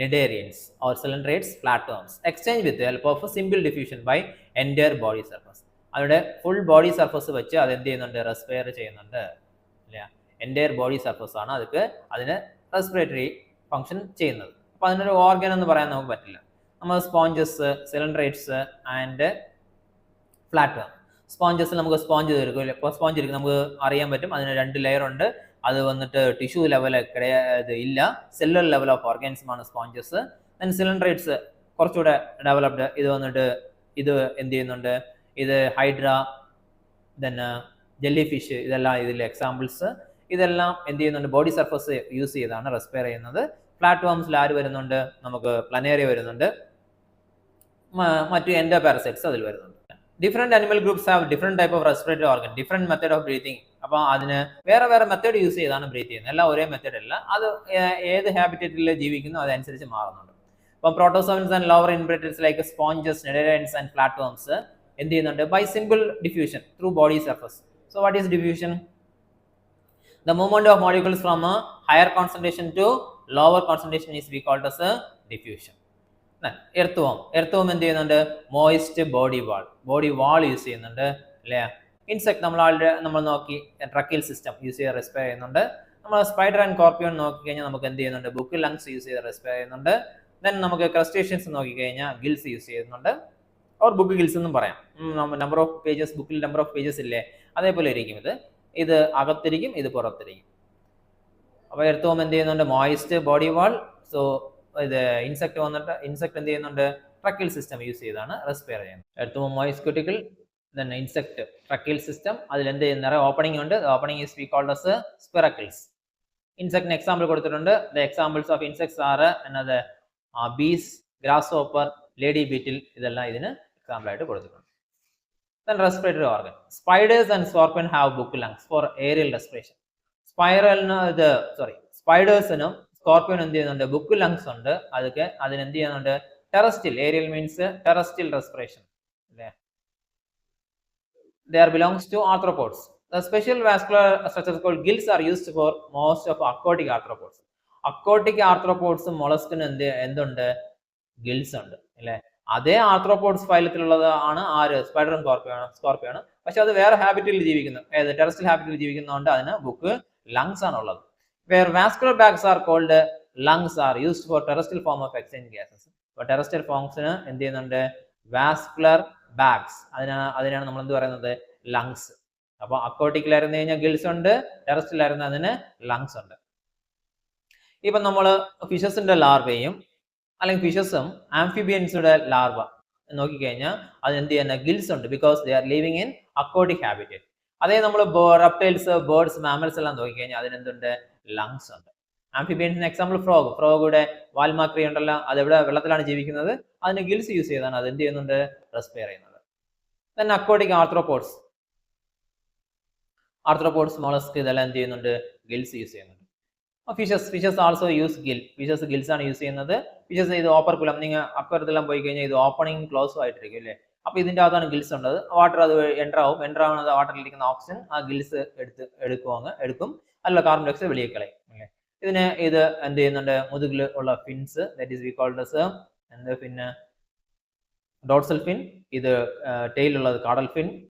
cnidarians or cylindrates, flatworms exchange with help of simple diffusion by entire body surface. അവരുടെ ഫുൾ ബോഡി സർഫസ് വെച്ച് അത് എന്ത് ചെയ്യുന്നുണ്ട്? റെസ്പിയർ ചെയ്യുന്നുണ്ട് അല്ലേ. എൻറ്റയർ ബോഡി സർഫസ് ആണ് അതിന് റെസ്പിറേറ്ററി ഫംഗ്ഷൻ ചെയ്യുന്നത്. അപ്പോൾ അതിനൊരു ഓർഗൻ എന്ന് പറയാൻ നമുക്ക് പറ്റില്ല. നമ്മൾ സ്പോഞ്ചസ്, സിലിൻഡ്രേറ്റ്സ് ആൻഡ് ഫ്ലാറ്റ്വർം. സ്പോഞ്ചസിൽ നമുക്ക് സ്പോഞ്ച് ഇരിക്കും. ഇപ്പോൾ സ്പോഞ്ച് ഇരിക്കും, നമുക്ക് അറിയാൻ പറ്റും അതിന് 2 ലെയർ ഉണ്ട്. അത് വന്നിട്ട് ടിഷ്യൂ ലെവൽ ഇല്ല, സെല്ലുലർ ലെവൽ ഓഫ് ഓർഗാനിസമാണ് സ്പോഞ്ചസ്. ദെൻ സിലിൻഡ്രേറ്റ്സ് കുറച്ചുകൂടെ ഡെവലപ്ഡ്. ഇത് വന്നിട്ട് ഇത് എന്ത് ചെയ്യുന്നുണ്ട്? ഇത് ഹൈഡ്ര, ദെൻ ജെല്ലി ഫിഷ്, ഇതെല്ലാം ഇതിലെ എക്സാമ്പിൾസ്. ഇതെല്ലാം എന്ത് ചെയ്യുന്നുണ്ട്? ബോഡി സർഫസ് യൂസ് ചെയ്താണ് റെസ്പിയർ ചെയ്യുന്നത്. ഫ്ലാറ്റ്വർംസിൽ ആര് വരുന്നുണ്ട്? നമുക്ക് പ്ലനേറിയ വരുന്നുണ്ട്, മറ്റു എൻഡോപാരസൈറ്റ്സ് അതിൽ വരുന്നുണ്ട്. Different animal groups have different type of respiratory organ, different method of breathing. അപ്പോൾ അതിന് വേറെ വേറെ മെത്തേഡ് യൂസ് ചെയ്താണ് ബ്രീത്ത് ചെയ്യുന്നത്. എല്ലാം ഒരേ മെത്തേഡ് അല്ല, അത് ഏത് ഹാബിറ്റേറ്റിൽ ജീവിക്കുന്നു അതനുസരിച്ച് മാറുന്നുണ്ട്. അപ്പം protozoans and lower invertebrates like sponges, cnidarians and flatworms എന്ത് ചെയ്യുന്നുണ്ട്? By simple diffusion through body surface. So what is diffusion? The movement of molecules from a higher concentration to lower concentration is we called as a diffusion. എർത്തുവം എന്ത് ചെയ്യുന്നുണ്ട്? Moist body വാൾ use ചെയ്യുന്നുണ്ട് അല്ലേ. Insect നമ്മൾ നോക്കി ട്രക്കിൽ system use ചെയ്ത് റെസ്പിയർ ചെയ്യുന്നുണ്ട്. നമ്മൾ spider and scorpion നോക്കിക്കഴിഞ്ഞാൽ നമുക്ക് എന്ത് ചെയ്യുന്നുണ്ട്? ബുക്ക് ലങ്സ് യൂസ് ചെയ്ത് റെസ്പിയർ ചെയ്യുന്നുണ്ട്. ദെൻ നമുക്ക് ക്രസ്റ്റേഷ്യൻസ് നോക്കിക്കഴിഞ്ഞാൽ ഗിൽസ് യൂസ് ചെയ്യുന്നുണ്ട്, ഓർ ബുക്ക് ഗിൽസ് എന്നും പറയാം. നമ്പർ ഓഫ് പേജസ്, ബുക്കിൽ നമ്പർ ഓഫ് പേജസ് ഇല്ലേ, അതേപോലെ ഇരിക്കും. ഇത് അകത്തിരിക്കും, ഇത് പുറത്തിരിക്കും. അപ്പോൾ എർത്തുവം എന്ത് ചെയ്യുന്നുണ്ട്? Moist body wall. സോ ഇത് ഇൻസെക്ട് എന്ത് ചെയ്യുന്നുണ്ട്? ട്രക്കിൽ സിസ്റ്റം യൂസ് ചെയ്താണ് റെസ്പിയർ ചെയ്യുന്നത്. Earthworm moist cuticle, then insect tracheal system. അതിൽ എന്ത് ചെയ്യുന്ന ഓപ്പണിംഗ് ഉണ്ട്. Opening is we called as spiracles. ഇൻസെക്ടിന് എക്സാമ്പിൾ കൊടുത്തിട്ടുണ്ട്. The examples of insects are എന്നത് bees, grasshopper, lady beetle, ഇതെല്ലാം ഇതിന് എക്സാമ്പിൾ ആയിട്ട് കൊടുത്തിട്ടുണ്ട്. Then respiratory organ. Spiders and scorpion have book lungs for aerial respiration. സ്പൈഡേഴ്സിനും സ്കോർപ്പിയോനും എന്ത് ചെയ്യുന്നുണ്ട്? ബുക്ക് ലങ്സ് ഉണ്ട്. അതിന് എന്ത് ചെയ്യുന്നുണ്ട്? Terrestrial, aerial means terrestrial respiration അല്ലേ. They belongs to arthropods. The special vascular structures called gills are used for most of aquatic arthropods. Aquatic arthropods molluscന് എന്തുണ്ട്? Gills ഉണ്ട് അല്ലേ. അതേ ആർത്രോപോഡ്സ് ഫൈലത്തിലുള്ളത് ആണ് ആര്? സ്പൈഡറും സ്കോർപ്പിയോണ്. പക്ഷെ അത് വേറെ ഹാബിറ്റിൽ ജീവിക്കുന്നു, ഏത് ടെറസ്ട്രിയൽ ഹാബിറ്റിൽ ജീവിക്കുന്നതുകൊണ്ട് അതിന് ബുക്ക് ലങ്സ് ആണ് ഉള്ളത്. Where vascular bags are called lungs are used for terrestrial form of exchange gases. അപ്പോൾ ടെറസ്ട്രിയൽ ഫോംസിന് എന്ത് ചെയ്യുന്നുണ്ട്? വാസ്കുലർ ബാഗ്സ്, അതിനാണ് നമ്മൾ എന്ത് പറയുന്നത്? ലങ്സ്. അപ്പോൾ അക്വാട്ടിക്കിലായിരുന്നു കഴിഞ്ഞാൽ ഗിൽസ് ഉണ്ട്, ടെറസ്ട്രിയലായിരുന്നു അതിന് ലങ്സ് ഉണ്ട്. ഇപ്പം നമ്മൾ ഫിഷസിന്റെ ലാർവയും അല്ലെങ്കിൽ ഫിഷസും ആംഫിബിയൻസുടെ ലാർവ നോക്കിക്കഴിഞ്ഞാൽ അതിന് എന്ത് ചെയ്യുന്ന? ഗിൽസ് ഉണ്ട്, because they are living in aquatic habitat. അതേ നമ്മൾ റെപ്റ്റൈൽസ്, ബേർഡ്സ്, മാമൽസ് എല്ലാം നോക്കിക്കഴിഞ്ഞാൽ അതിനെന്തുണ്ട്? ലങ്സ് ഉണ്ട്. ആംഫിബിയൻസിന് എക്സാമ്പിൾ ഫ്രോഗ്. ഫ്രോഗുടെ വാൽമാക്രി ഉണ്ടല്ലോ, അതെവിടെ വെള്ളത്തിലാണ് ജീവിക്കുന്നത്, അതിന് ഗിൽസ് യൂസ് ചെയ്താണ് അത് എന്ത് ചെയ്യുന്നുണ്ട്, റെസ്പയർ ചെയ്യുന്നത്. Then aquatic arthropods. Arthropods, mollusc ഇതെല്ലാം എന്ത് ചെയ്യുന്നുണ്ട്, ഗിൽസ് യൂസ് ചെയ്യുന്നുണ്ട്. Fishes also use Gill. Fishes gills ആണ് യൂസ് ചെയ്യുന്നത്. ഫിഷസ് ഇത് ഓപ്പർക്കുലം, നിങ്ങൾ അക്വരത്തിലെല്ലാം പോയി കഴിഞ്ഞാൽ ഇത് ഓപ്പണിംഗ് ക്ലോസും ആയിട്ടിരിക്കും അല്ലേ. അപ്പൊ ഇതിന്റെ അകത്താണ് ഗിൽസ് ഉള്ളത്. വാട്ടർ അത് എൻ്റർ ആവുന്നത് വാട്ടറിലിരിക്കുന്ന ഓക്സിജൻ ആ ഗിൽസ് എടുക്കും, അല്ല കാർബൺ ഡയോക്സൈഡ് വെളിയിൽ കളയും അല്ലേ. ഇത് എന്ത് ചെയ്യുന്നുണ്ട്, മുതുകിൽ ഉള്ള fins, that is we called as എന്ത്, പിന്നെ ഡോർസൽ ഫിൻ. ഇത് ടെയിലുള്ളത് കാഡൽ ഫിൻ.